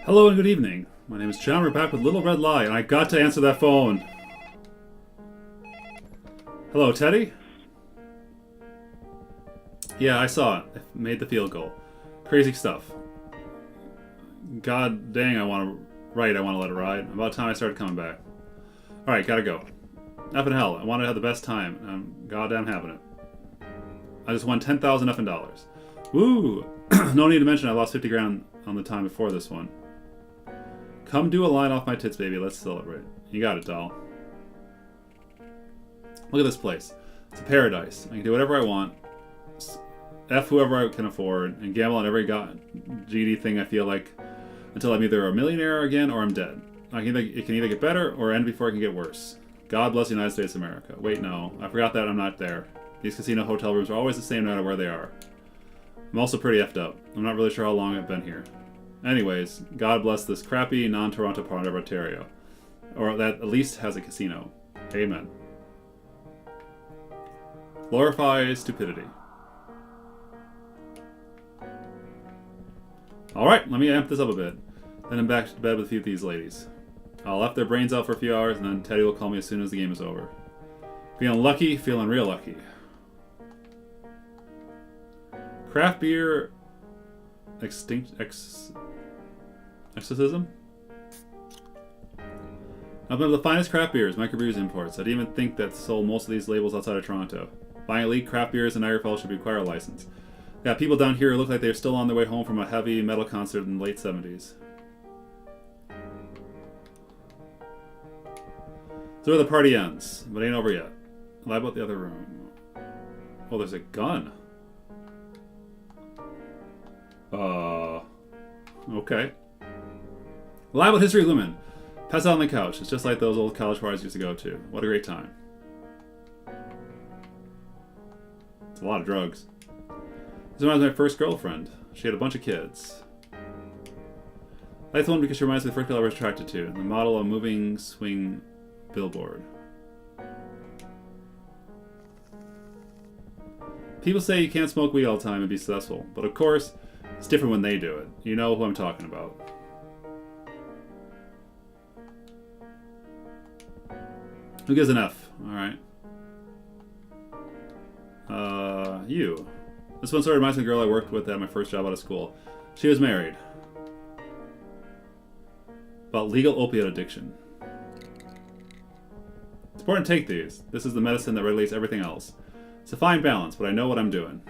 Hello and good evening. My name is John. We're back with Little Red Lie, and I got to answer that phone. Hello, Teddy? Yeah, I saw it. I made the field goal. Crazy stuff. God dang, I want to let it ride. About time I started coming back. Alright, gotta go. Effing hell, I wanted to have the best time, and I'm goddamn having it. I just won 10,000 effing dollars. Woo! No need to mention I lost 50 grand on the time before this one. Come do a line off my tits, baby. Let's celebrate. You got it, doll. Look at this place. It's a paradise. I can do whatever I want. F whoever I can afford. And gamble on every GD thing I feel like. Until I'm either a millionaire again or I'm dead. It can either get better or end before it can get worse. God bless the United States of America. Wait, no. I forgot that I'm not there. These casino hotel rooms are always the same no matter where they are. I'm also pretty effed up. I'm not really sure how long I've been here. Anyways, God bless this crappy non-Toronto part of Ontario. Or that at least has a casino. Amen. Glorify stupidity. Alright, let me amp this up a bit. Then I'm back to bed with a few of these ladies. I'll left their brains out for a few hours and then Teddy will call me as soon as the game is over. Feeling lucky, feeling real lucky. Craft beer exorcism? I've been one of the finest craft beers, microbrews imports. I didn't even think that sold most of these labels outside of Toronto. Buying elite craft beers in Niagara Falls should require a license. Got people down here who look like they're still on their way home from a heavy metal concert in the late 70s. So where the party ends, but ain't over yet. Lie about the other room. Oh, there's a gun. Okay. Lie about history of women. Pass out on the couch. It's just like those old college parties used to go to. What a great time. It's a lot of drugs. This reminds me of my first girlfriend. She had a bunch of kids. I like the one because she reminds me of the first girl I was attracted to. The model of a moving swing billboard. People say you can't smoke weed all the time and be successful, but of course, it's different when they do it. You know who I'm talking about. Who gives an F? Alright. You. This one sort of reminds me of the girl I worked with at my first job out of school. She was married. About legal opiate addiction. It's important to take these. This is the medicine that regulates everything else. It's a fine balance, but I know what I'm doing.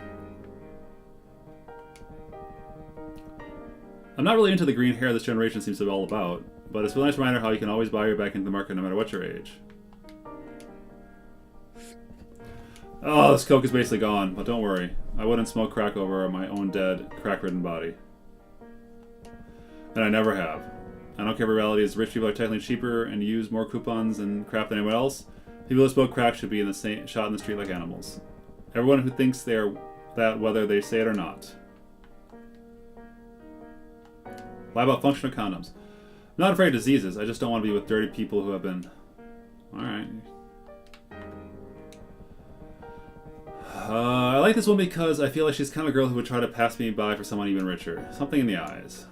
I'm not really into the green hair this generation seems to be all about, but it's a nice reminder how you can always buy your way back into the market no matter what your age. Oh, this coke is basically gone, but don't worry. I wouldn't smoke crack over my own dead, crack-ridden body. And I never have. I don't care if reality is rich people are technically cheaper and use more coupons and crap than anyone else. People who smoke crack should be shot in the street like animals. Everyone who thinks they are that, whether they say it or not. Lie about functional condoms. I'm not afraid of diseases. I just don't want to be with dirty people who have been... Alright. I like this one because I feel like she's the kind of girl who would try to pass me by for someone even richer. Something in the eyes.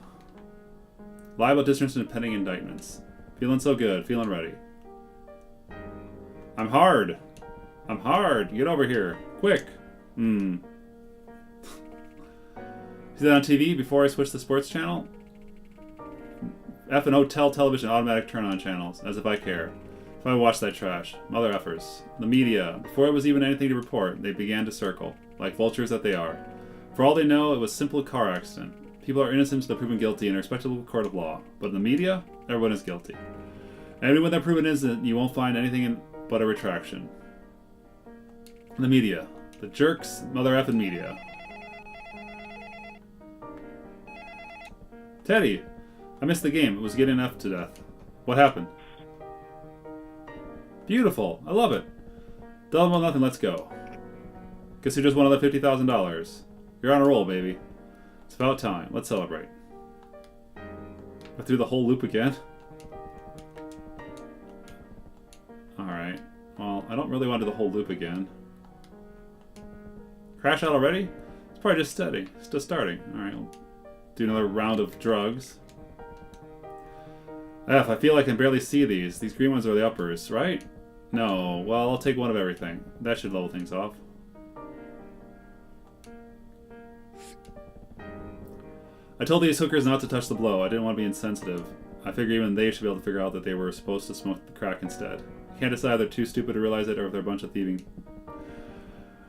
Lie about distance and pending indictments. Feeling so good. Feeling ready. I'm hard. I'm hard. Get over here. Quick. See that on TV before I switch the sports channel? F and hotel television automatic turn on channels. As if I care. If I watch that trash. Mother effers. The media. Before it was even anything to report, they began to circle. Like vultures that they are. For all they know, it was a simple car accident. People are innocent until they're proven guilty in a respectable court of law. But in the media, everyone is guilty. And when they're proven innocent, you won't find anything but a retraction. The media. The jerks, mother effing media. Teddy! I missed the game. It was getting F to death. What happened? Beautiful. I love it. Double nothing, let's go. Guess you just won another $50,000. You're on a roll, baby. It's about time. Let's celebrate. I threw the whole loop again? Alright. Well, I don't really want to do the whole loop again. Crash out already? It's probably just starting. Alright, we'll do another round of drugs. F, I feel I can barely see these. These green ones are the uppers, right? No. Well, I'll take one of everything. That should level things off. I told these hookers not to touch the blow. I didn't want to be insensitive. I figure even they should be able to figure out that they were supposed to smoke the crack instead. I can't decide if they're too stupid to realize it or if they're a bunch of thieving.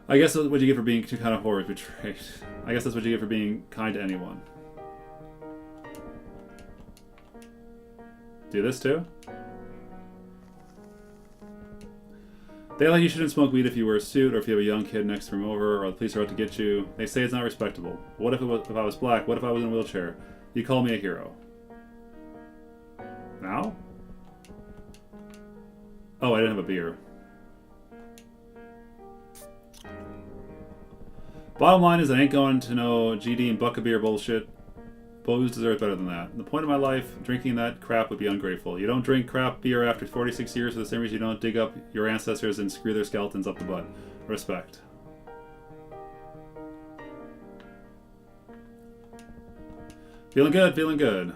I guess that's what you get for being too kind of whores betrayed. I guess that's what you get for being kind to anyone. Do this too? They like you shouldn't smoke weed if you wear a suit or if you have a young kid next to come over or the police are out to get you. They say it's not respectable. What if I was black? What if I was in a wheelchair? You call me a hero. Now? Oh, I didn't have a beer. Bottom line is I ain't going to no GD and buck a beer bullshit. Booze deserves better than that. In the point of my life, drinking that crap would be ungrateful. You don't drink crap beer after 46 years for the same reason you don't dig up your ancestors and screw their skeletons up the butt. Respect. Feeling good, feeling good.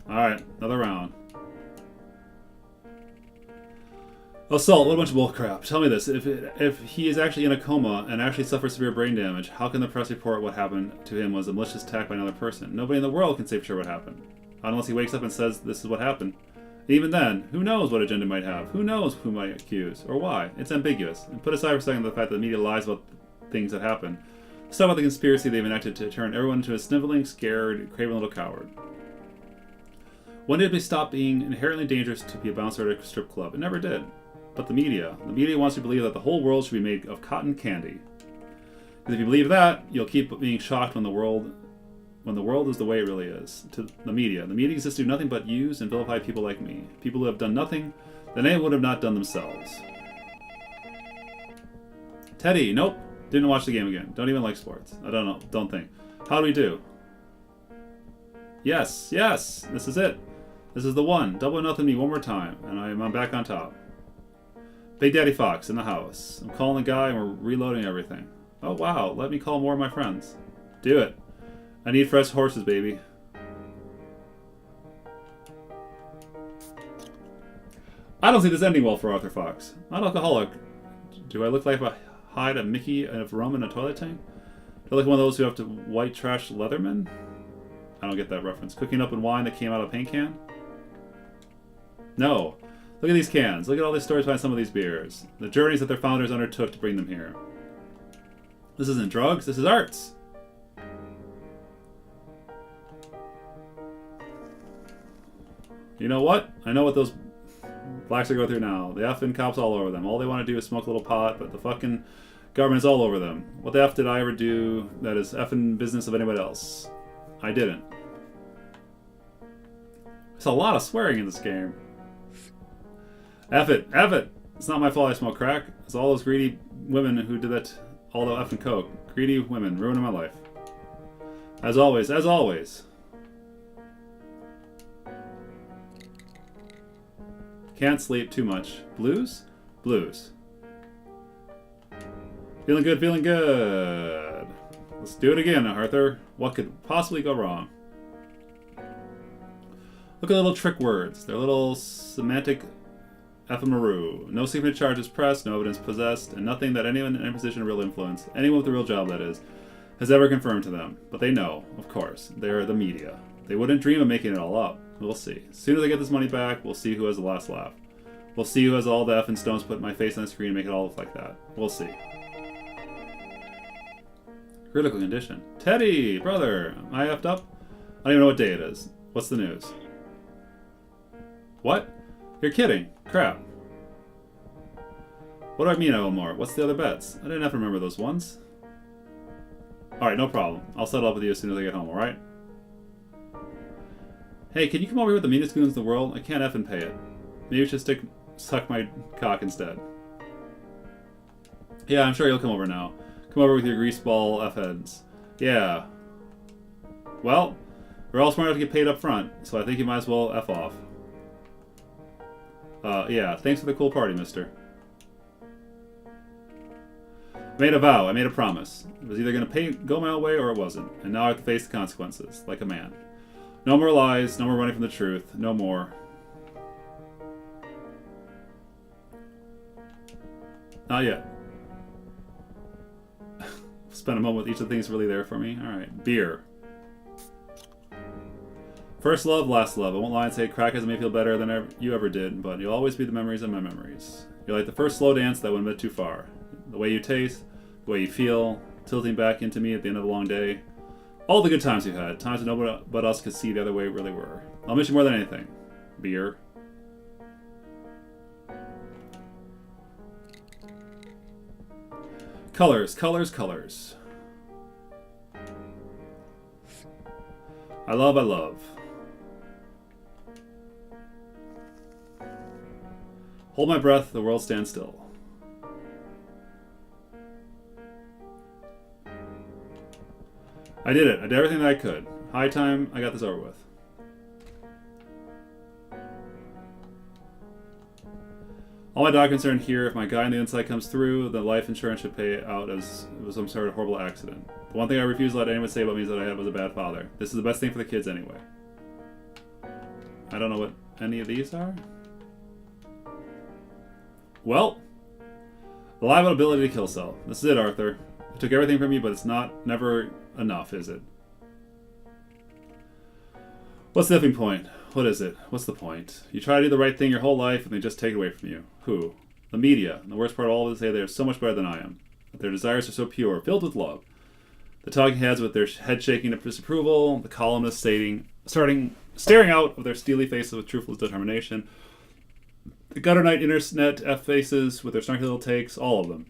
Alright, another round. Assault, what a bunch of bullcrap. Tell me this, if he is actually in a coma and actually suffers severe brain damage, how can the press report what happened to him was a malicious attack by another person? Nobody in the world can say for sure what happened. Unless he wakes up and says this is what happened. Even then, who knows what agenda might have? Who knows who might accuse? Or why? It's ambiguous. And put aside for a second the fact that the media lies about things that happen. Let's talk about the conspiracy they've enacted to turn everyone into a sniveling, scared, craven little coward. When did it stop being inherently dangerous to be a bouncer at a strip club? It never did. But the media wants you to believe that the whole world should be made of cotton candy. Because if you believe that, you'll keep being shocked when the world is the way it really is. To the media exists to do nothing but use and vilify people like me. People who have done nothing that they would have not done themselves. Teddy, nope. Didn't watch the game again. Don't even like sports. I don't know. Don't think. How do we do? Yes, yes. This is it. This is the one. Double nothing me one more time, and I'm back on top. Big Daddy Fox in the house. I'm calling the guy and we're reloading everything. Oh wow, let me call more of my friends. Do it. I need fresh horses, baby. I don't see this ending well for Arthur Fox. Not alcoholic. Do I look like I hide a Mickey of rum in a toilet tank? Do I look like one of those who have to white trash Leatherman? I don't get that reference. Cooking up in wine that came out of a paint can? No. Look at these cans. Look at all these stories behind some of these beers. The journeys that their founders undertook to bring them here. This isn't drugs. This is arts. You know what? I know what those blacks are going through now. The effing cops all over them. All they want to do is smoke a little pot, but the fucking government's all over them. What the F did I ever do that is effing business of anybody else? I didn't. There's a lot of swearing in this game. F it. F it. It's not my fault I smoke crack. It's all those greedy women who did that. All the effing coke. Greedy women ruining my life. As always. As always. Can't sleep too much. Blues? Blues. Feeling good, feeling good. Let's do it again, Arthur. What could possibly go wrong? Look at little trick words. They're little semantic ephemeru. No secret charges pressed, no evidence possessed, and nothing that anyone in a position of real influence, anyone with a real job that is, has ever confirmed to them. But they know, of course. They're the media. They wouldn't dream of making it all up. We'll see. As soon as I get this money back, we'll see who has the last laugh. We'll see who has all the effing stones put my face on the screen and make it all look like that. We'll see. Critical condition. Teddy! Brother! Am I effed up? I don't even know what day it is. What's the news? What? You're kidding. Crap. What do I mean I owe more? What's the other bets? I didn't have to remember those ones. Alright, no problem. I'll settle up with you as soon as I get home, alright? Hey, can you come over here with the meanest goons in the world? I can't effing pay it. Maybe you should suck my cock instead. Yeah, I'm sure you'll come over now. Come over with your greaseball F-heads. Yeah. Well, we're all smart enough to get paid up front, so I think you might as well F off. Yeah, thanks for the cool party, mister. I made a vow, I made a promise. It was either going to go my own way or it wasn't, and now I have to face the consequences, like a man. No more lies, no more running from the truth, no more. Not yet. Spend a moment with each of the things really there for me. Alright, beer. First love, last love. I won't lie and say crackers may feel better than you ever did, but you'll always be the memories of my memories. You're like the first slow dance that went a bit too far. The way you taste, the way you feel, tilting back into me at the end of a long day. All the good times you had, times that nobody but us could see the other way we really were. I'll miss you more than anything. Beer. Colors, colors, colors. I love, I love. Hold my breath, the world stands still. I did it. I did everything that I could. High time, I got this over with. All my documents are in here. If my guy on the inside comes through, the life insurance should pay out as it was some sort of horrible accident. The one thing I refuse to let anyone say about me is that I was a bad father. This is the best thing for the kids anyway. I don't know what any of these are. Well, the live ability to kill cell. This is it, Arthur. I took everything from you, but it's never enough, is it? What's the tipping point? What is it? What's the point? You try to do the right thing your whole life, and they just take it away from you. Who? The media. And the worst part of all is they are so much better than I am. That their desires are so pure, filled with love. The talking heads with their head shaking in disapproval. The columnists staring out of their steely faces with truthful determination. The gutter night internet F faces with their snarky little takes. All of them.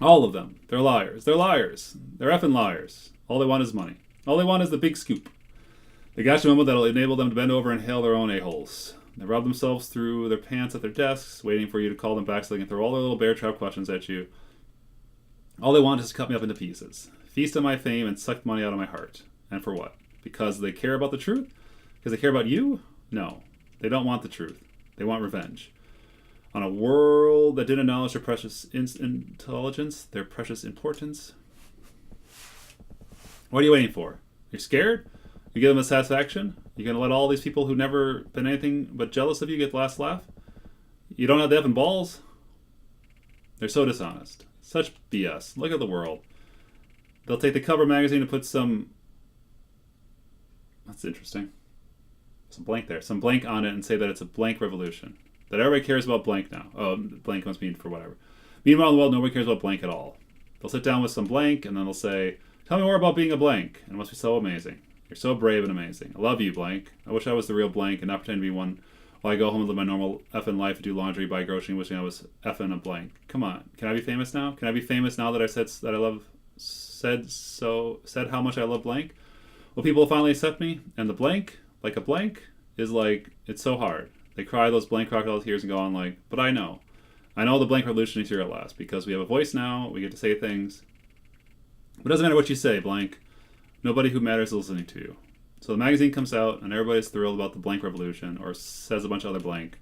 All of them. They're liars. They're liars. They're effing liars. All they want is money. All they want is the big scoop. They got you a moment that'll enable them to bend over and hail their own a-holes. They rub themselves through their pants at their desks, waiting for you to call them back so they can throw all their little bear trap questions at you. All they want is to cut me up into pieces. Feast on my fame and suck money out of my heart. And for what? Because they care about the truth? Because they care about you? No. They don't want the truth. They want revenge. On a world that didn't acknowledge their precious intelligence, their precious importance. What are you waiting for? You're scared? You give them a satisfaction? You gonna let all these people who've never been anything but jealous of you get the last laugh? You don't have the effing balls? They're so dishonest. Such BS. Look at the world. They'll take the cover magazine and put some... That's interesting. Some blank there. Some blank on it and say that it's a blank revolution. That everybody cares about blank now. Oh, blank must mean for whatever. Meanwhile, in the world, nobody cares about blank at all. They'll sit down with some blank and then they'll say, tell me more about being a blank. And it must be so amazing. You're so brave and amazing. I love you, blank. I wish I was the real blank and not pretend to be one while I go home and live my normal effing life and do laundry, buy grocery, wishing I was effing a blank. Come on. Can I be famous now? Can I be famous now that I said how much I love blank? Will people finally accept me? And the blank, like a blank, is like, it's so hard. They cry those blank crocodile tears and go on like, but I know. I know the blank revolution is here at last because we have a voice now, we get to say things. But it doesn't matter what you say, blank. Nobody who matters is listening to you. So the magazine comes out and everybody's thrilled about the blank revolution or says a bunch of other blank.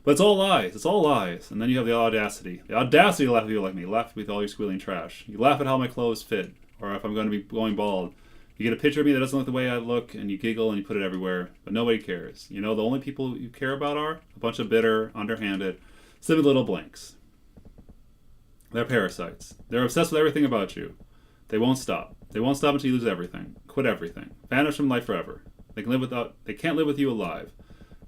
But it's all lies. It's all lies. And then you have the audacity. The audacity to laugh at people like me. Laugh with all your squealing trash. You laugh at how my clothes fit or if I'm going to be going bald. You get a picture of me that doesn't look the way I look and you giggle and you put it everywhere. But nobody cares. You know, the only people you care about are a bunch of bitter, underhanded, silly little blanks. They're parasites. They're obsessed with everything about you. They won't stop. They won't stop until you lose everything. Quit everything. Vanish from life forever. They can't live with you alive.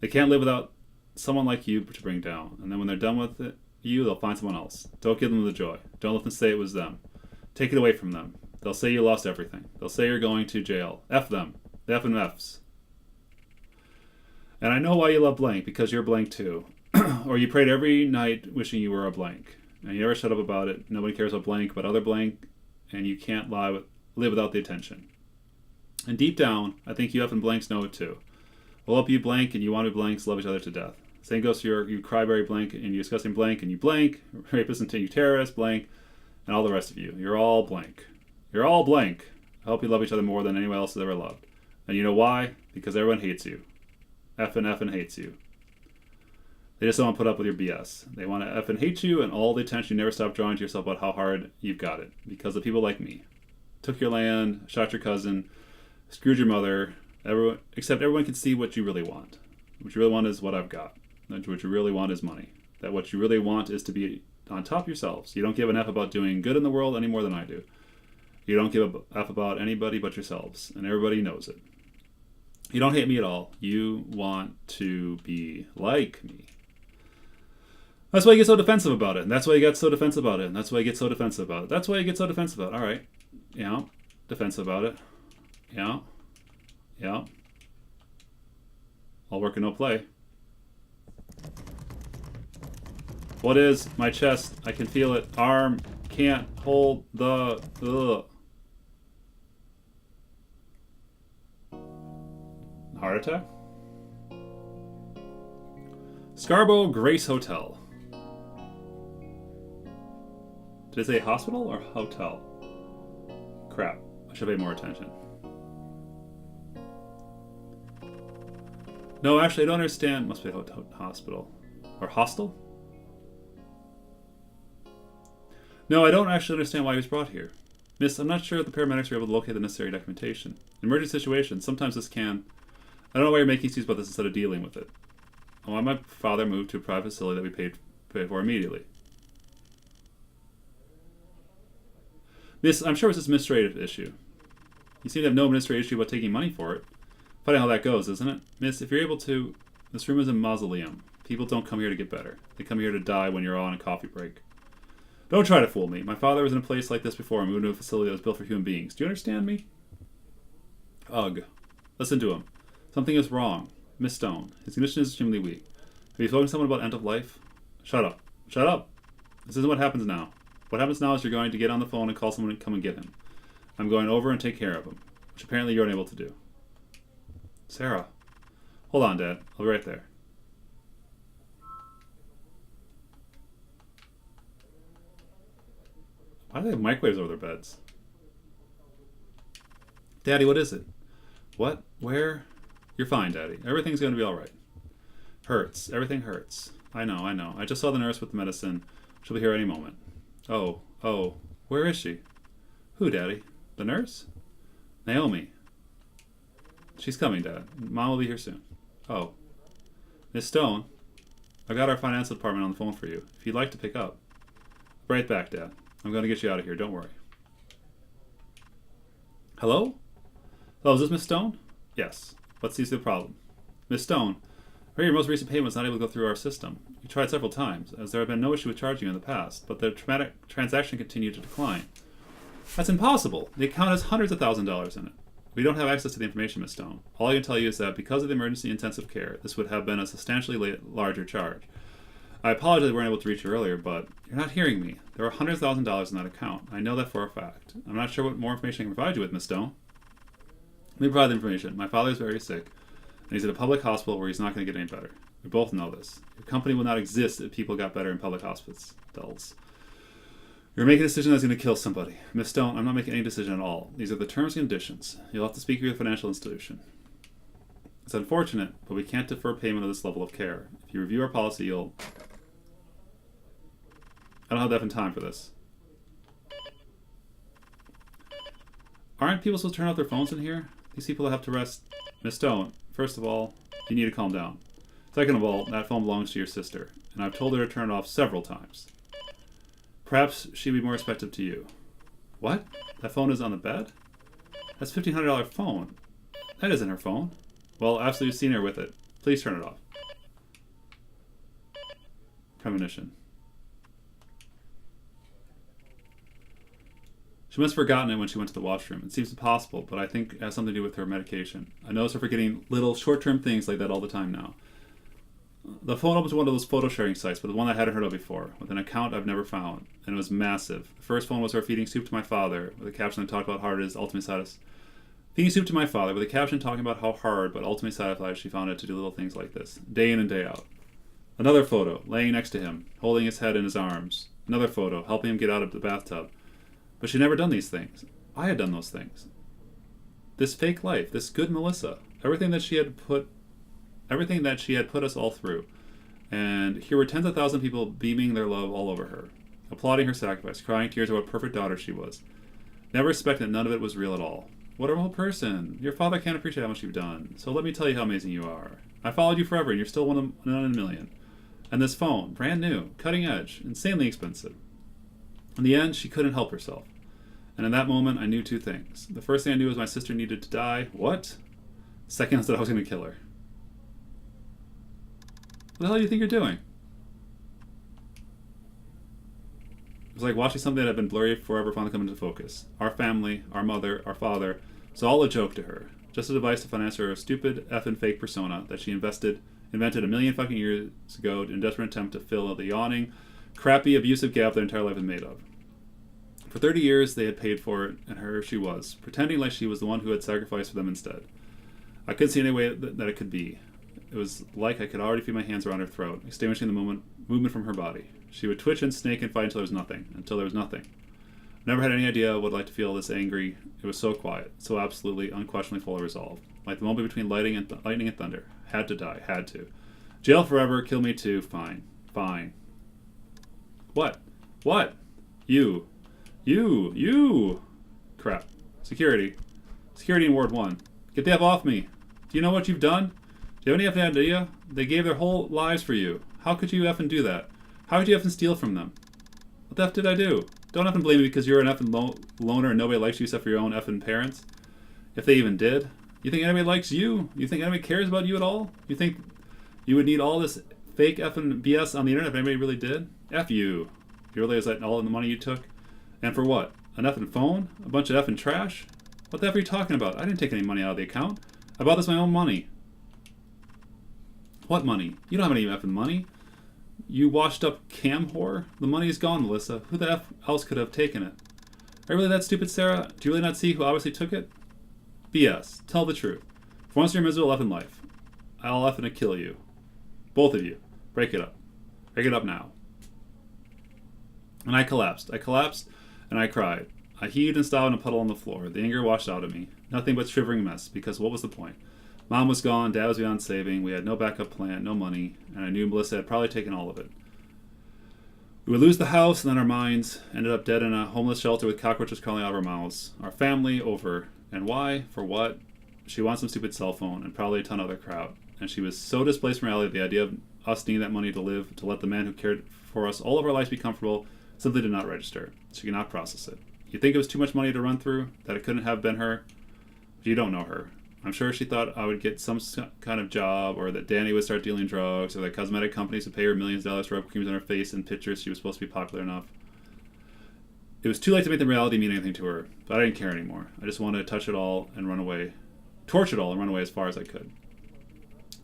They can't live without someone like you to bring down. And then when they're done with you, they'll find someone else. Don't give them the joy. Don't let them say it was them. Take it away from them. They'll say you lost everything. They'll say you're going to jail. F them. The F and Fs. And I know why you love blank, because you're blank too. Or you prayed every night wishing you were a blank. And you never shut up about it. Nobody cares about blank but other blank. And you can't live without the attention. And deep down, I think you effing blanks know it too. We'll help you blank and you want to blanks love each other to death. Same goes to you cryberry blank and you disgusting blank and you blank, rapists and you terrorists blank, and all the rest of you. You're all blank. You're all blank. I hope you love each other more than anyone else has ever loved. And you know why? Because everyone hates you. Effing hates you. They just don't want to put up with your BS. They want to effing hate you and all the attention you never stop drawing to yourself about how hard you've got it. Because of people like me. Took your land, shot your cousin, screwed your mother, Except everyone can see what you really want. What you really want is what I've got. What you really want is money. That what you really want is to be on top of yourselves. You don't give an F about doing good in the world any more than I do. You don't give a F about anybody but yourselves, and everybody knows it. You don't hate me at all. You want to be like me. That's why you get so defensive about it, and that's why you get so defensive about it, and that's why you get so defensive about it. That's why you get so defensive about it. All right. Yeah. Defensive about it. Yeah. Yeah. All work and no play. What is my chest? I can feel it. Arm can't hold the... Ugh. Heart attack? Scarborough Grace Hotel. Did it say hospital or hotel? Crap. I should pay more attention. No, actually, I don't understand. Must be a hospital. Or hostel? No, I don't actually understand why he was brought here. Miss, I'm not sure if the paramedics were able to locate the necessary documentation. In emergency situations, sometimes this can... I don't know why you're making excuses about this instead of dealing with it. Why my father moved to a private facility that we paid for immediately. Miss, I'm sure it's an administrative issue. You seem to have no administrative issue about taking money for it. Funny how that goes, isn't it? Miss, if you're able to... This room is a mausoleum. People don't come here to get better. They come here to die when you're on a coffee break. Don't try to fool me. My father was in a place like this before and moved to a facility that was built for human beings. Do you understand me? Ugh. Listen to him. Something is wrong. Miss Stone. His condition is extremely weak. Have you spoken to someone about end of life? Shut up. Shut up. This isn't what happens now. What happens now is you're going to get on the phone and call someone to come and get him. I'm going over and take care of him, which apparently you're unable to do. Sarah. Hold on, Dad. I'll be right there. Why do they have microwaves over their beds? Daddy, what is it? What? Where? You're fine, Daddy. Everything's going to be alright. Hurts. Everything hurts. I know, I know. I just saw the nurse with the medicine. She'll be here any moment. Oh. Where is she? Who, Daddy? The nurse? Naomi. She's coming, Dad. Mom will be here soon. Oh. Miss Stone, I got our financial department on the phone for you. If you'd like to pick up. Right back, Dad. I'm going to get you out of here. Don't worry. Hello? Hello, is this Miss Stone? Yes. What seems to be the problem? Miss Stone, I heard your most recent payment was not able to go through our system. You tried several times, as there have been no issue with charging you in the past, but the transaction continued to decline. That's impossible. The account has hundreds of $1,000s in it. We don't have access to the information, Miss Stone. All I can tell you is that because of the emergency intensive care, this would have been a substantially larger charge. I apologize we weren't able to reach you earlier, but you're not hearing me. There are hundreds of $1,000s in that account. I know that for a fact. I'm not sure what more information I can provide you with, Miss Stone. Let me provide the information. My father is very sick, and he's at a public hospital where he's not going to get any better. We both know this. Your company will not exist if people got better in public hospitals. You're making a decision that's going to kill somebody. Miss Stone, I'm not making any decision at all. These are the terms and conditions. You'll have to speak with your financial institution. It's unfortunate, but we can't defer payment of this level of care. If you review our policy, you'll... I don't have that in time for this. Aren't people supposed to turn off their phones in here? These people have to rest. Miss Stone, first of all, you need to calm down. Second of all, that phone belongs to your sister, and I've told her to turn it off several times. Perhaps she'd be more receptive to you. What? That phone is on the bed? That's a $1,500 phone. That isn't her phone. Well, after you've seen her with it, please turn it off. Premonition. She must have forgotten it when she went to the washroom. It seems impossible, but I think it has something to do with her medication. I notice her forgetting little short-term things like that all the time now. The phone opens one of those photo sharing sites, but the one I hadn't heard of before, with an account I've never found, and it was massive. The first phone was her feeding soup to my father, with a caption that talked about how hard it is ultimately satisfied. Feeding soup to my father, with a caption talking about how hard but ultimately satisfied she found it to do little things like this, day in and day out. Another photo, laying next to him, holding his head in his arms. Another photo, helping him get out of the bathtub. But she'd never done these things. I had done those things. This fake life, this good Melissa, everything that she had put us all through. And here were tens of thousands of people beaming their love all over her, applauding her sacrifice, crying tears about what a perfect daughter she was. Never expecting that none of it was real at all. What a whole person. Your father can't appreciate how much you've done, so let me tell you how amazing you are. I followed you forever, and you're still one in a million. And this phone, brand new, cutting edge, insanely expensive. In the end, she couldn't help herself. And in that moment, I knew two things. The first thing I knew was my sister needed to die. What? Second is that I was going to kill her. What the hell do you think you're doing? It was like watching something that had been blurry forever finally come into focus. Our family, our mother, our father, it's all a joke to her. Just a device to finance her stupid effing fake persona that she invented a million fucking years ago in a desperate attempt to fill the yawning, crappy, abusive gap their entire life is made of. For 30 years, they had paid for it, and here she was, pretending like she was the one who had sacrificed for them instead. I couldn't see any way that it could be. It was like I could already feel my hands around her throat, extinguishing the movement from her body. She would twitch and snake and fight until there was nothing. I never had any idea what it would like to feel this angry. It was so quiet, so absolutely, unquestionably full of resolve. Like the moment between lightning and thunder. Had to die, had to. Jail forever, kill me too, fine. Fine. What? What? You. Crap. Security in Ward 1. Get the F off me. Do you know what you've done? Do you have any effing idea? They gave their whole lives for you. How could you effing do that? How could you effing steal from them? What the F did I do? Don't effing blame me because you're an effing loner and nobody likes you except for your own effing parents. If they even did. You think anybody likes you? You think anybody cares about you at all? You think you would need all this fake effing BS on the internet if anybody really did? F you. You realize that all the money you took? And for what? An effing phone? A bunch of effing trash? What the F are you talking about? I didn't take any money out of the account. I bought this with my own money. What money? You don't have any effing money. You washed up cam whore? The money is gone, Melissa. Who the F else could have taken it? Are you really that stupid, Sarah? Do you really not see who obviously took it? BS. Tell the truth. For once in your miserable effing life, I'll effing kill you. Both of you. Break it up. Break it up now. And I collapsed. And I cried. I heaved and stalled in a puddle on the floor. The anger washed out of me. Nothing but shivering mess, because what was the point? Mom was gone, Dad was beyond saving, we had no backup plan, no money, and I knew Melissa had probably taken all of it. We would lose the house, and then our minds ended up dead in a homeless shelter with cockroaches crawling out of our mouths. Our family over. And why? For what? She wants some stupid cell phone, and probably a ton of other crowd. And she was so displaced from reality, the idea of us needing that money to live, to let the man who cared for us all of our lives be comfortable, simply did not register. She could not process it. You think it was too much money to run through? That it couldn't have been her? You don't know her. I'm sure she thought I would get some kind of job, or that Danny would start dealing drugs, or that cosmetic companies would pay her millions of dollars to rub creams on her face in pictures she was supposed to be popular enough. It was too late to make the reality mean anything to her, but I didn't care anymore. I just wanted to touch it all and run away. Torch it all and run away as far as I could.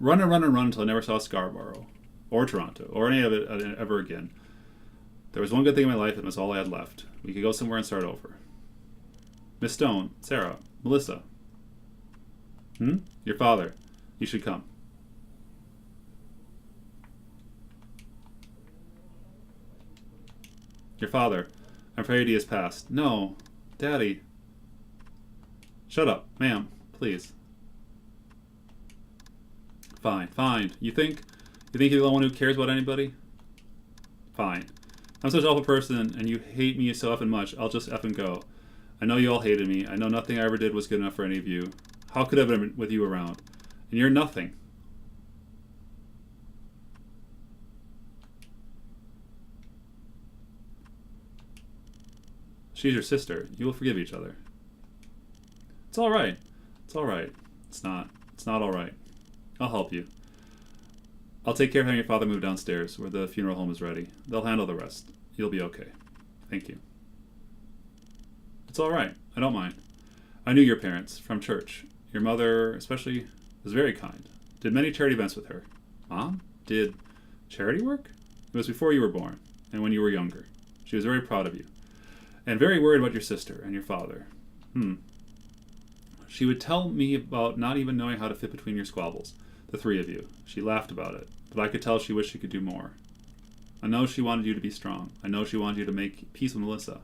Run until I never saw Scarborough, or Toronto, or any of it ever again. There was one good thing in my life, and it was all I had left. We could go somewhere and start over. Miss Stone, Sarah, Melissa. Your father. You should come. Your father. I'm afraid he has passed. No. Daddy. Shut up, ma'am. Please. Fine. You think you're the one who cares about anybody? Fine. I'm such an awful person, and you hate me so effing much, I'll just effing go. I know you all hated me. I know nothing I ever did was good enough for any of you. How could I have been with you around? And you're nothing. She's your sister. You will forgive each other. It's all right. It's all right. It's not all right. I'll help you. I'll take care of having your father move downstairs, where the funeral home is ready. They'll handle the rest. You'll be okay. Thank you. It's all right. I don't mind. I knew your parents from church. Your mother, especially, was very kind. Did many charity events with her. Mom? Did charity work? It was before you were born, and when you were younger. She was very proud of you. And very worried about your sister and your father. She would tell me about not even knowing how to fit between your squabbles, the three of you. She laughed about it, but I could tell she wished she could do more. I know she wanted you to be strong. I know she wanted you to make peace with Melissa.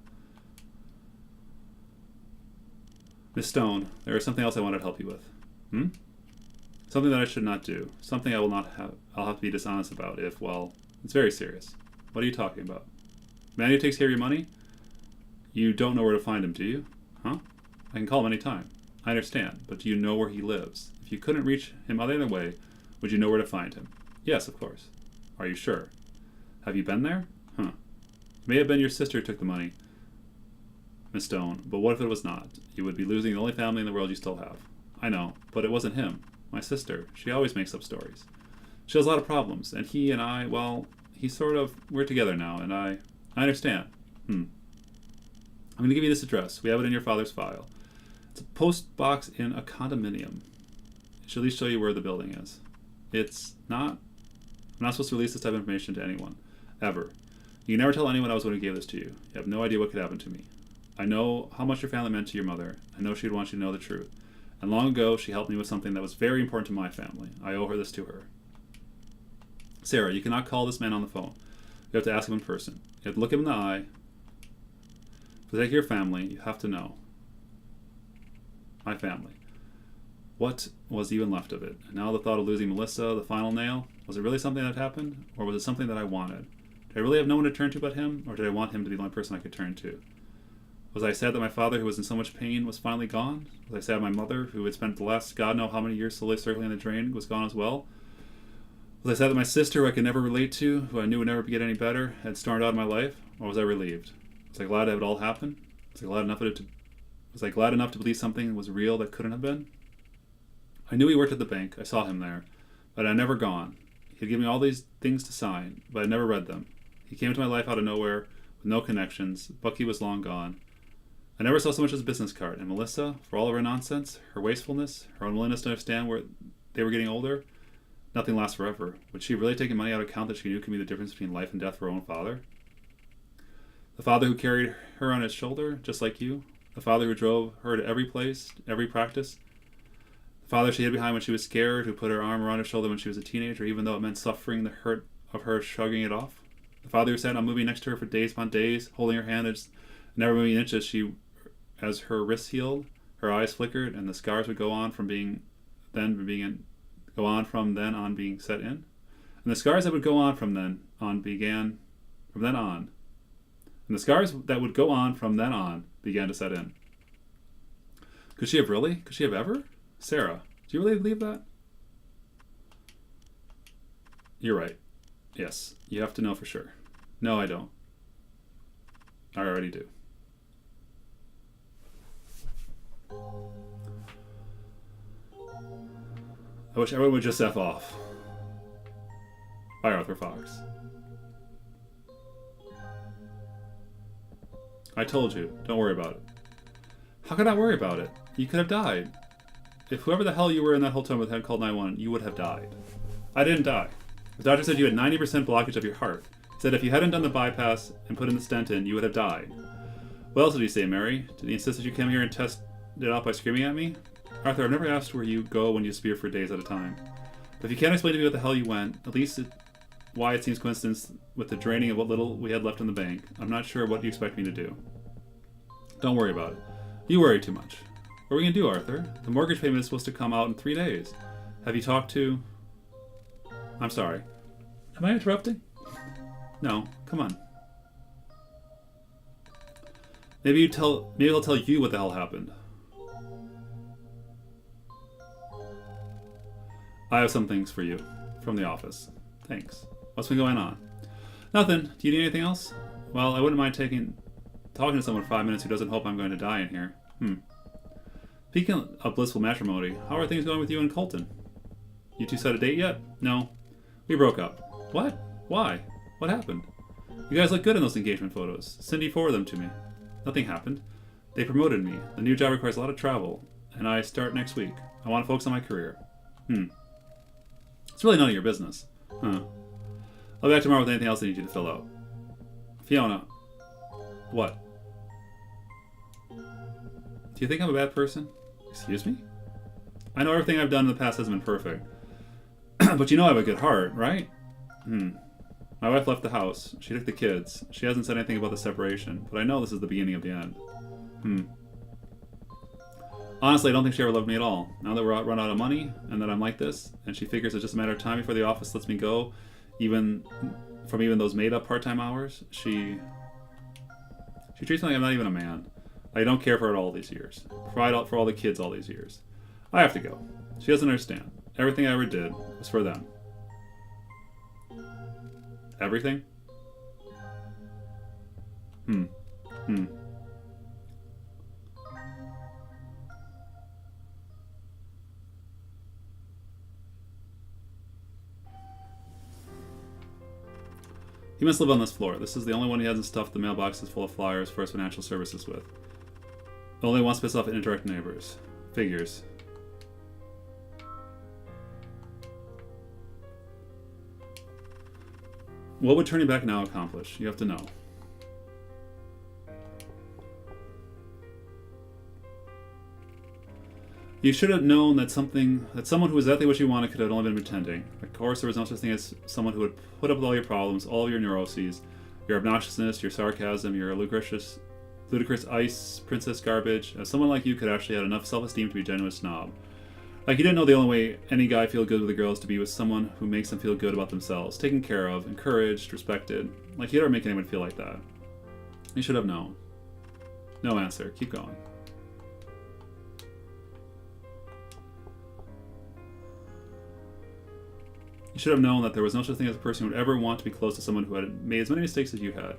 Miss Stone, there is something else I wanted to help you with. Something that I should not do. Something I'll have to be dishonest about if, well, it's very serious. What are you talking about? Man who takes care of your money? You don't know where to find him, do you? Huh? I can call him any time. I understand, but do you know where he lives? If you couldn't reach him any other way, would you know where to find him? Yes, of course. Are you sure? Have you been there? Huh. It may have been your sister who took the money, Miss Stone, but what if it was not? You would be losing the only family in the world you still have. I know, but it wasn't him. My sister. She always makes up stories. She has a lot of problems, and he and I, well, we're together now, and I understand. I'm going to give you this address. We have it in your father's file. It's a post box in a condominium. It should at least show you where the building is. I'm not supposed to release this type of information to anyone. Ever. You can never tell anyone I was the one who gave this to you. You have no idea what could happen to me. I know how much your family meant to your mother. I know she'd want you to know the truth. And long ago, she helped me with something that was very important to my family. I owe her this to her. Sarah, you cannot call this man on the phone. You have to ask him in person. You have to look him in the eye. For the sake of your family, you have to know. My family. What was even left of it? And now the thought of losing Melissa, the final nail, was it really something that happened? Or was it something that I wanted? Did I really have no one to turn to but him? Or did I want him to be the only person I could turn to? Was I sad that my father, who was in so much pain, was finally gone? Was I sad my mother, who had spent the last God know how many years slowly circling the drain, was gone as well? Was I sad that my sister, who I could never relate to, who I knew would never get any better, had stormed out of my life? Or was I relieved? Was I glad to have it all happen? Was I glad enough to believe something was real that couldn't have been? I knew he worked at the bank. I saw him there. But I'd never gone. He'd given me all these things to sign, but I'd never read them. He came into my life out of nowhere, with no connections. Bucky was long gone. I never saw so much as a business card. And Melissa, for all of her nonsense, her wastefulness, her unwillingness to understand where they were getting older, nothing lasts forever. Would she really take money out of account that she knew could be the difference between life and death for her own father? The father who carried her on his shoulder, just like you. The father who drove her to every place, every practice. The father she hid behind when she was scared, who put her arm around her shoulder when she was a teenager, even though it meant suffering the hurt of her shrugging it off. The father who sat on a movie next to her for days upon days, holding her hand and never moving an inch as her wrists healed, her eyes flickered, and the scars would go on from then on being set in. And the scars that would go on from then on began to set in. Could she have really? Could she have ever? Sarah, do you really believe that? You're right. Yes, you have to know for sure. No, I don't. I already do. I wish everyone would just F off. By Arthur Fox. I told you, don't worry about it. How could I worry about it? You could have died. If whoever the hell you were in that hotel room had called 911, you would have died. I didn't die. The doctor said you had 90% blockage of your heart. He said if you hadn't done the bypass and put in the stent in, you would have died. What else did he say, Mary? Did he insist that you come here and test it out by screaming at me? Arthur, I've never asked where you go when you spear for days at a time. But if you can't explain to me what the hell you went, at least why it seems coincidence with the draining of what little we had left in the bank, I'm not sure what you expect me to do. Don't worry about it. You worry too much. What are we going to do, Arthur? The mortgage payment is supposed to come out in 3 days. Have you talked to... I'm sorry. Am I interrupting? No, come on. Maybe he'll tell you what the hell happened. I have some things for you from the office. Thanks. What's been going on? Nothing. Do you need anything else? Well, I wouldn't mind talking to someone for 5 minutes who doesn't hope I'm going to die in here. Speaking of blissful matrimony, how are things going with you and Colton? You two set a date yet? No. We broke up. What? Why? What happened? You guys look good in those engagement photos. Cindy forwarded them to me. Nothing happened. They promoted me. The new job requires a lot of travel, and I start next week. I want to focus on my career. It's really none of your business. I'll be back tomorrow with anything else I need you to fill out. Fiona. What? Do you think I'm a bad person? Excuse me? I know everything I've done in the past hasn't been perfect. But you know I have a good heart, right? My wife left the house. She took the kids. She hasn't said anything about the separation, but I know this is the beginning of the end. Honestly, I don't think she ever loved me at all. Now that we're run out of money, and that I'm like this, and she figures it's just a matter of time before the office lets me go, even those made-up part-time hours, she treats me like I'm not even a man. I don't care for her all these years. Provide for all the kids all these years. I have to go. She doesn't understand. Everything I ever did was for them. Everything? Hmm. He must live on this floor. This is the only one he hasn't stuffed the mailboxes full of flyers for his financial services with. Only wants to piss off indirect neighbors. Figures. What would turning back now accomplish? You have to know. You should have known that someone who was exactly what you wanted could have only been pretending. Of course, there was no such thing as someone who would put up with all your problems, all of your neuroses, your obnoxiousness, your sarcasm, your ludicrous ice princess garbage. Someone like you could actually have enough self-esteem to be a genuine snob. Like, you didn't know the only way any guy feel good with a girl is to be with someone who makes them feel good about themselves, taken care of, encouraged, respected. Like, you'd never make anyone feel like that. You should have known. No answer. Keep going. You should have known that there was no such thing as a person who would ever want to be close to someone who had made as many mistakes as you had.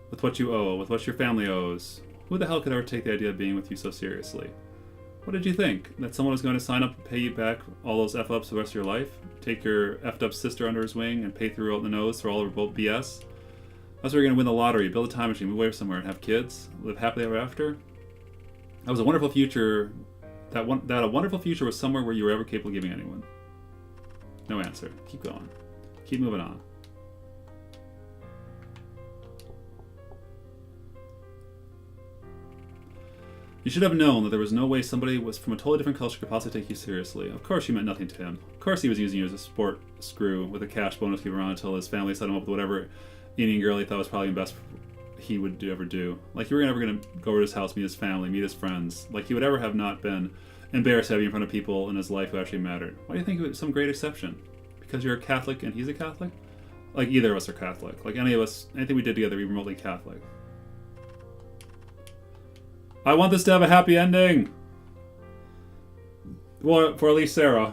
With what you owe, with what your family owes. Who the hell could ever take the idea of being with you so seriously? What did you think? That someone was going to sign up and pay you back all those F-ups for the rest of your life? Take your F'd up sister under his wing and pay through the nose for all of her BS? That's where you're going to win the lottery, build a time machine, move away somewhere and have kids? Live happily ever after? That was a wonderful future. That a wonderful future was somewhere where you were ever capable of giving anyone. No answer. Keep going. Keep moving on. You should have known that there was no way somebody was from a totally different culture could possibly take you seriously. Of course you meant nothing to him. Of course he was using you as a sport screw with a cash bonus given around until his family set him up with whatever Indian girl he thought was probably the best he would ever do. Like, you were never going to go over to his house, meet his family, meet his friends. Like, he would ever have not been embarrassed to have you in front of people in his life who actually mattered. Why do you think it was some great exception? Because you're a Catholic and he's a Catholic? Like, either of us are Catholic. Like, any of us, anything we did together, we were remotely Catholic. I want this to have a happy ending! Well, for at least Sarah.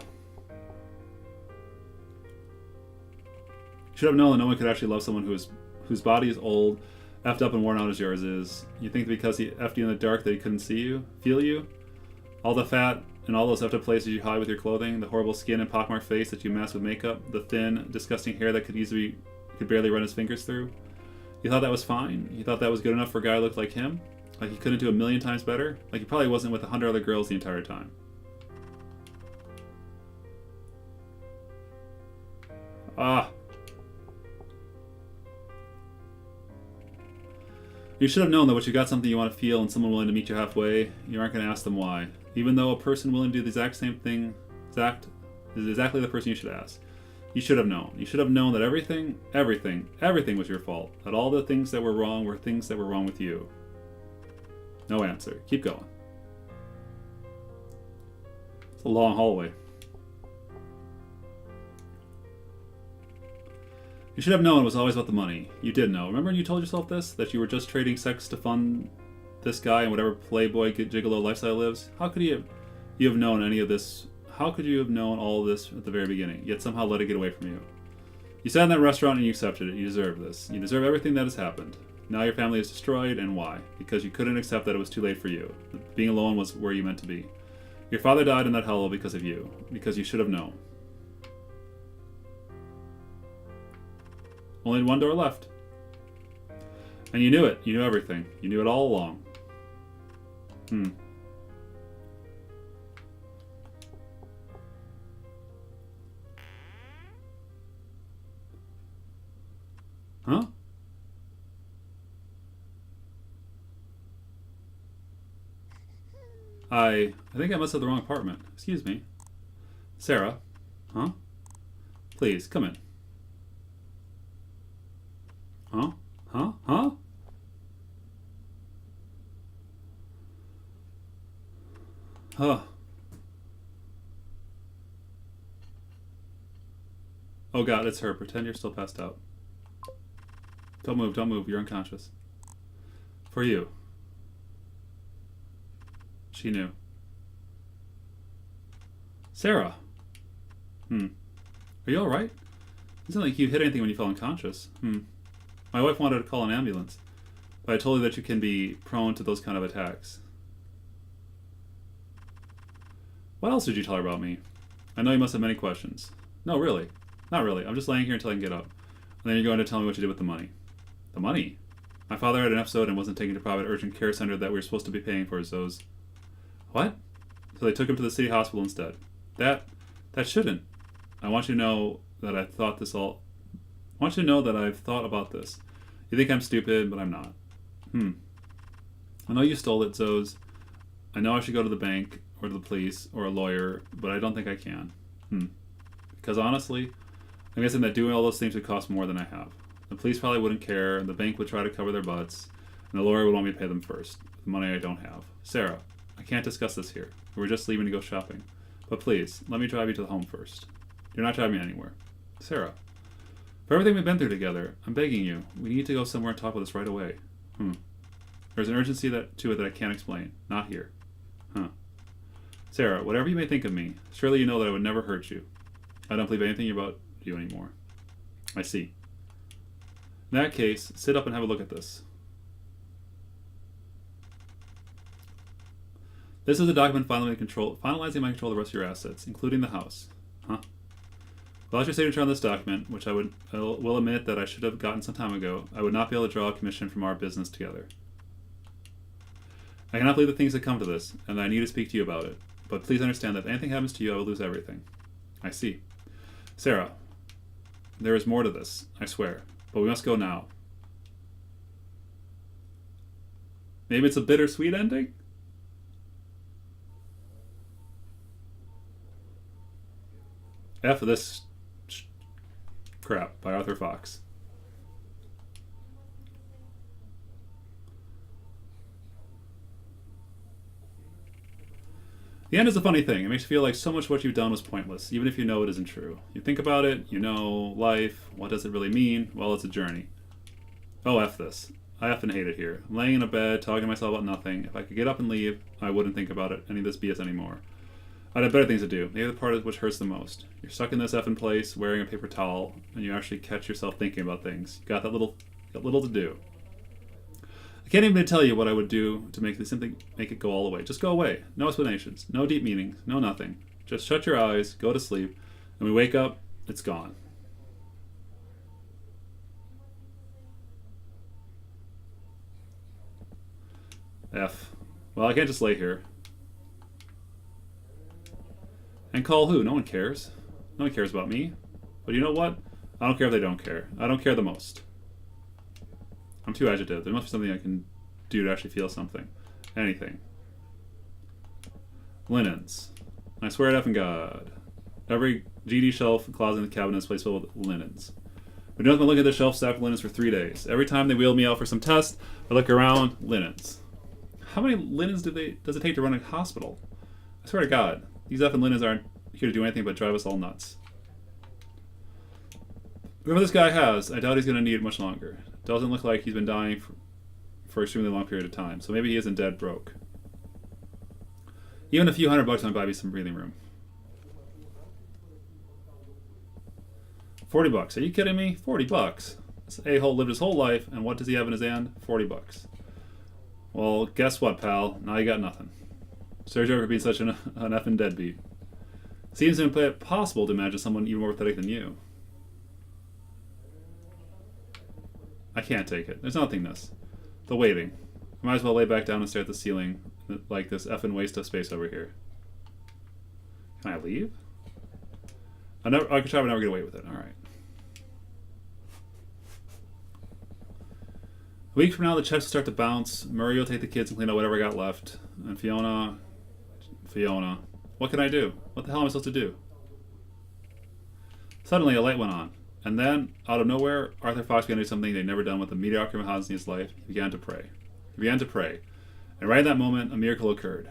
You should have known that no one could actually love someone whose body is old, effed up and worn out as yours is. You think because he effed you in the dark that he couldn't see you? Feel you? All the fat and all those effed up places you hide with your clothing, the horrible skin and pockmarked face that you mask with makeup, the thin, disgusting hair that could barely run his fingers through. You thought that was fine? You thought that was good enough for a guy who looked like him? Like he couldn't do a million times better? Like he probably wasn't with 100 other girls the entire time. Ah. You should have known that once you got something you want to feel and someone willing to meet you halfway, you aren't going to ask them why. Even though a person willing to do the exact same thing is exactly the person you should ask. You should have known. You should have known that everything was your fault. That all the things that were wrong were things that were wrong with you. No answer. Keep going. It's a long hallway. You should have known it was always about the money. You did know. Remember when you told yourself this? That you were just trading sex to fund this guy and whatever playboy gigolo lifestyle lives? How could you have known any of this? How could you have known all of this at the very beginning, yet somehow let it get away from you? You sat in that restaurant and you accepted it. You deserve this. You deserve everything that has happened. Now your family is destroyed, and why? Because you couldn't accept that it was too late for you. Being alone was where you meant to be. Your father died in that hell because of you. Because you should have known. Only one door left. And you knew it. You knew everything. You knew it all along. Huh? I think I must have the wrong apartment. Excuse me. Sarah? Huh? Please, come in. Huh? Huh? Huh? Huh. Oh god, it's her. Pretend you're still passed out. Don't move, don't move. You're unconscious. For you. She knew. Sarah. Are you alright? It sounded like you hit anything when you fell unconscious. My wife wanted to call an ambulance, but I told her that you can be prone to those kind of attacks. What else did you tell her about me? I know you must have many questions. No, really. Not really. I'm just laying here until I can get up. And then you're going to tell me what you did with the money. The money? My father had an episode and wasn't taken to private urgent care center that we were supposed to be paying for, Zoes. What? So they took him to the city hospital instead. That shouldn't. I want you to know that I've thought about this. You think I'm stupid, but I'm not. I know you stole it, Zoes. I know I should go to the bank, or to the police, or a lawyer, but I don't think I can. Because honestly, I'm guessing that doing all those things would cost more than I have. The police probably wouldn't care, and the bank would try to cover their butts, and the lawyer would want me to pay them first, the money I don't have. Sarah, I can't discuss this here. We're just leaving to go shopping. But please, let me drive you to the home first. Do not drive me anywhere. Sarah, for everything we've been through together, I'm begging you, we need to go somewhere and talk with this right away. There's an urgency to it that I can't explain. Not here. Sarah, whatever you may think of me, surely you know that I would never hurt you. I don't believe anything about you anymore. I see. In that case, sit up and have a look at this. This is a document finalizing my control of the rest of your assets, including the house. Without your signature on this document, which I will admit that I should have gotten some time ago, I would not be able to draw a commission from our business together. I cannot believe the things that come to this, and I need to speak to you about it. But please understand that if anything happens to you, I will lose everything. I see. Sarah, there is more to this, I swear. But we must go now. Maybe it's a bittersweet ending? F this crap by Arthur Fox. The end is a funny thing. It makes you feel like so much of what you've done was pointless, even if you know it isn't true. You think about it, you know, life, what does it really mean? Well, it's a journey. Oh, F this. I effing hate it here. I'm laying in a bed, talking to myself about nothing. If I could get up and leave, I wouldn't think about it, any of this BS anymore. I'd have better things to do. Maybe the part which hurts the most. You're stuck in this effing place, wearing a paper towel, and you actually catch yourself thinking about things. You got little to do. I can't even tell you what I would do to simply make it go all away. Just go away. No explanations. No deep meanings. No nothing. Just shut your eyes, go to sleep, and we wake up, it's gone. F. Well, I can't just lay here. And call who? No one cares. No one cares about me. But you know what? I don't care if they don't care. I don't care the most. I'm too agitated. There must be something I can do to actually feel something. Anything. Linens. I swear to effing God. Every GD shelf and closet in the cabinet is placed filled with linens. We don't have to look at the shelf stacked with linens for 3 days. Every time they wheel me out for some test, I look around, linens. How many linens does it take to run a hospital? I swear to God, these effing linens aren't here to do anything but drive us all nuts. Whoever this guy has, I doubt he's going to need it much longer. Doesn't look like he's been dying for an extremely long period of time, so maybe he isn't dead broke. Even a few $100 might buy me some breathing room. $40. Are you kidding me? $40. This a-hole lived his whole life, and what does he have in his hand? $40. Well, guess what, pal? Now you got nothing. Sergio for being such an effing deadbeat. Seems impossible to imagine someone even more pathetic than you. I can't take it. There's nothingness. The waiting. I might as well lay back down and stare at the ceiling like this effing waste of space over here. Can I leave? I could try but never get away with it. Alright. A week from now, the checks will start to bounce. Murray will take the kids and clean out whatever I got left. And Fiona... What can I do? What the hell am I supposed to do? Suddenly, a light went on. And then, out of nowhere, Arthur Fox began to do something they'd never done with a mediocre Mahazzi in his life. He began to pray. And right in that moment, a miracle occurred.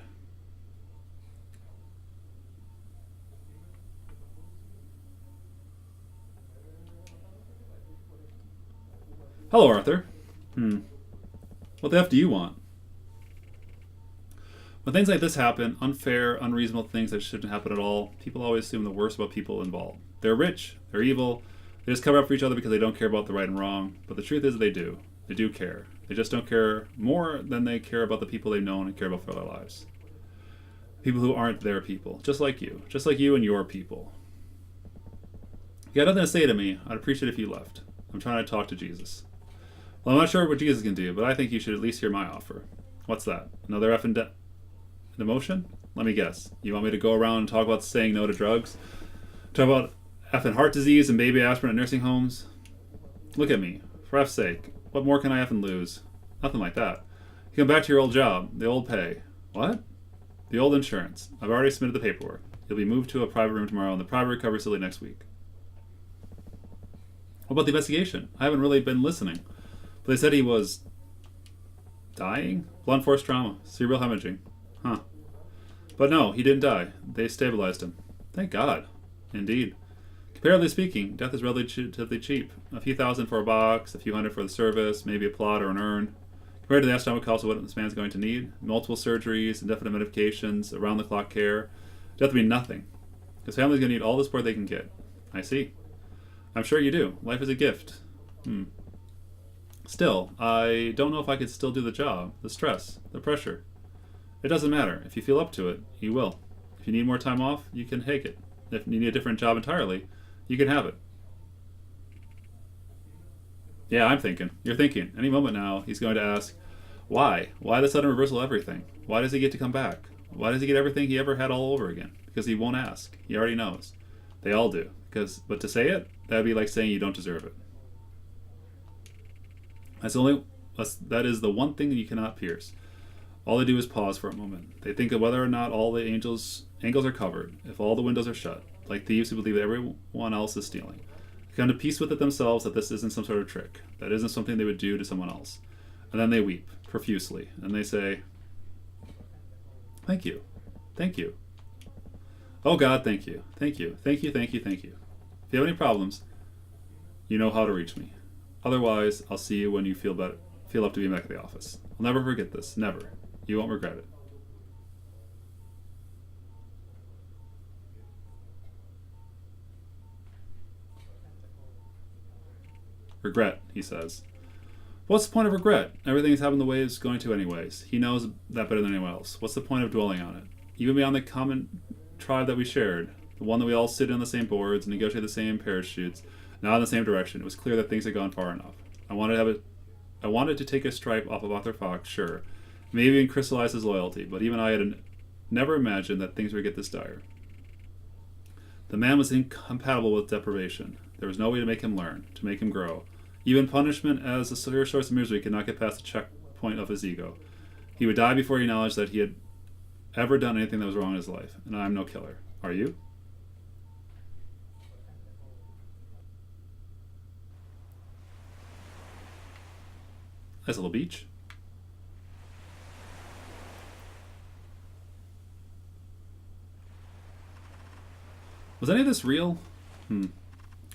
Hello, Arthur. What the F do you want? When things like this happen, unfair, unreasonable things that shouldn't happen at all, people always assume the worst about people involved. They're rich, they're evil, they just cover up for each other because they don't care about the right and wrong, but the truth is they do. They do care. They just don't care more than they care about the people they've known and care about for their lives. People who aren't their people, just like you and your people. You got nothing to say to me, I'd appreciate it if you left. I'm trying to talk to Jesus. Well, I'm not sure what Jesus can do, but I think you should at least hear my offer. What's that? Another effing demotion? Let me guess. You want me to go around and talk about saying no to drugs? Talk about effing heart disease and baby aspirin at nursing homes? Look at me. For F's sake. What more can I effing lose? Nothing like that. You come back to your old job. The old pay. What? The old insurance. I've already submitted the paperwork. You'll be moved to a private room tomorrow and the private recovery facility next week. What about the investigation? I haven't really been listening. But they said he was dying? Blunt force trauma. Cerebral hemorrhaging. Huh. But no, he didn't die. They stabilized him. Thank God. Indeed. Comparatively speaking, death is relatively cheap. A few thousand for a box, a few hundred for the service, maybe a plot or an urn. Compared to the astronomical cost of what this man's going to need, multiple surgeries, indefinite medications, around-the-clock care, death would be nothing. His family's going to need all the support they can get. I see. I'm sure you do. Life is a gift. Still, I don't know if I could still do the job, the stress, the pressure. It doesn't matter. If you feel up to it, you will. If you need more time off, you can take it. If you need a different job entirely, you can have it. Yeah, I'm thinking. You're thinking. Any moment now, he's going to ask, why? Why the sudden reversal of everything? Why does he get to come back? Why does he get everything he ever had all over again? Because he won't ask. He already knows. They all do. But to say it, that would be like saying you don't deserve it. That is the one thing that you cannot pierce. All they do is pause for a moment. They think of whether or not all the angles are covered, if all the windows are shut, like thieves who believe that everyone else is stealing. They come to peace with it themselves that this isn't some sort of trick, that isn't something they would do to someone else. And then they weep, profusely, and they say, thank you. Thank you. Oh God, thank you. Thank you. Thank you, thank you, thank you. If you have any problems, you know how to reach me. Otherwise, I'll see you when you feel up to be back at the office. I'll never forget this. Never. You won't regret it. Regret, he says. What's the point of regret? Everything's happened the way it's going to anyways. He knows that better than anyone else. What's the point of dwelling on it? Even beyond the common tribe that we shared, the one that we all sit on the same boards and negotiate the same parachutes, not in the same direction, it was clear that things had gone far enough. I wanted to take a stripe off of Arthur Fox, sure. Maybe even crystallize his loyalty, but even I had never imagined that things would get this dire. The man was incompatible with deprivation. There was no way to make him learn, to make him grow. Even punishment as a severe source of misery could not get past the checkpoint of his ego. He would die before he acknowledged that he had ever done anything that was wrong in his life. And I'm no killer. Are you? Nice little beach. Was any of this real?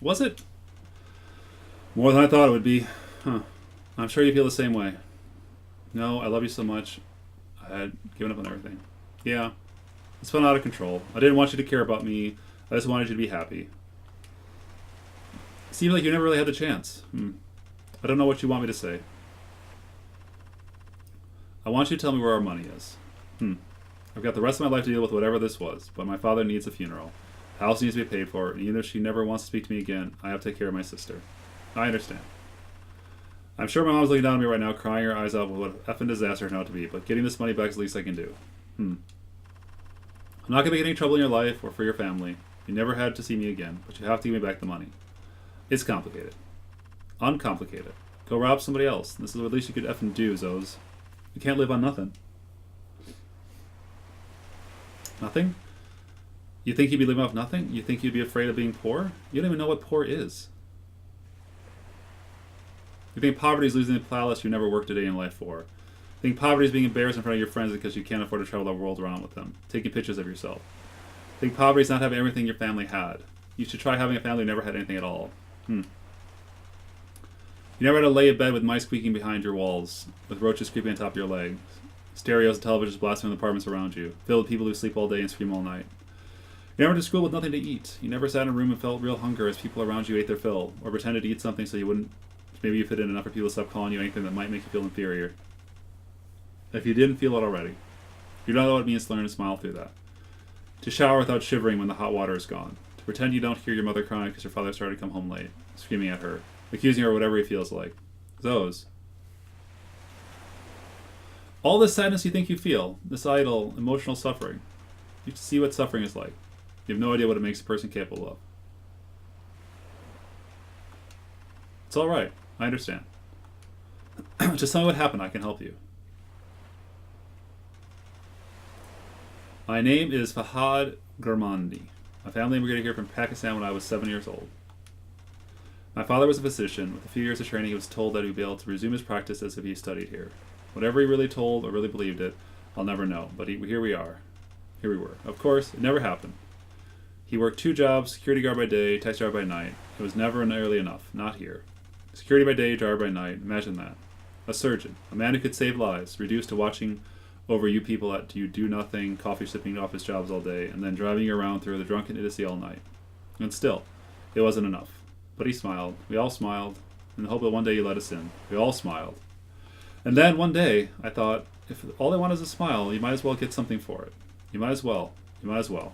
Was it? More than I thought it would be. Huh. I'm sure you feel the same way. No, I love you so much. I had given up on everything. Yeah. It's spun out of control. I didn't want you to care about me. I just wanted you to be happy. It seemed like you never really had the chance. I don't know what you want me to say. I want you to tell me where our money is. I've got the rest of my life to deal with whatever this was, but my father needs a funeral. The house needs to be paid for, and even if she never wants to speak to me again, I have to take care of my sister. I understand. I'm sure my mom's looking down at me right now, crying her eyes out with what effing disaster it turned out to be, but getting this money back is the least I can do. I'm not going to get any trouble in your life or for your family. You never had to see me again, but you have to give me back the money. It's complicated. Uncomplicated. Go rob somebody else. This is what at least you could effing do, Zos. You can't live on nothing. Nothing? You think you'd be living off nothing? You think you'd be afraid of being poor? You don't even know what poor is. You think poverty is losing the palace you never worked a day in life for. You think poverty is being embarrassed in front of your friends because you can't afford to travel the world around with them, taking pictures of yourself. You think poverty is not having everything your family had. You should try having a family who never had anything at all. You never had to lay in bed with mice squeaking behind your walls, with roaches creeping on top of your legs. Stereos and televisions blasting in the apartments around you, filled with people who sleep all day and scream all night. You never went to school with nothing to eat. You never sat in a room and felt real hunger as people around you ate their fill, or pretended to eat something so you wouldn't. Maybe you fit in enough for people to stop calling you anything that might make you feel inferior. If you didn't feel it already, you don't know what it means to learn to smile through that. To shower without shivering when the hot water is gone. To pretend you don't hear your mother crying because her father started to come home late, screaming at her, accusing her of whatever he feels like. Those. All this sadness you think you feel, this idle, emotional suffering, you see what suffering is like. You have no idea what it makes a person capable of. It's alright. I understand. Just tell me what happened. I can help you. My name is Fahad Gurmandi. My family immigrated here from Pakistan when I was 7 years old. My father was a physician. With a few years of training, he was told that he would be able to resume his practice as if he studied here. Whatever he really told or really believed it, I'll never know. But here we are. Here we were. Of course, it never happened. He worked 2 jobs, security guard by day, taxi driver by night. It was never nearly enough. Not here. Security by day, driver by night. Imagine that. A surgeon. A man who could save lives, reduced to watching over you people at you do nothing, coffee sipping office jobs all day, and then driving you around through the drunken idiocy all night. And still, it wasn't enough. But he smiled. We all smiled, in the hope that one day you let us in. We all smiled. And then, one day, I thought, if all they want is a smile, you might as well get something for it. You might as well. You might as well.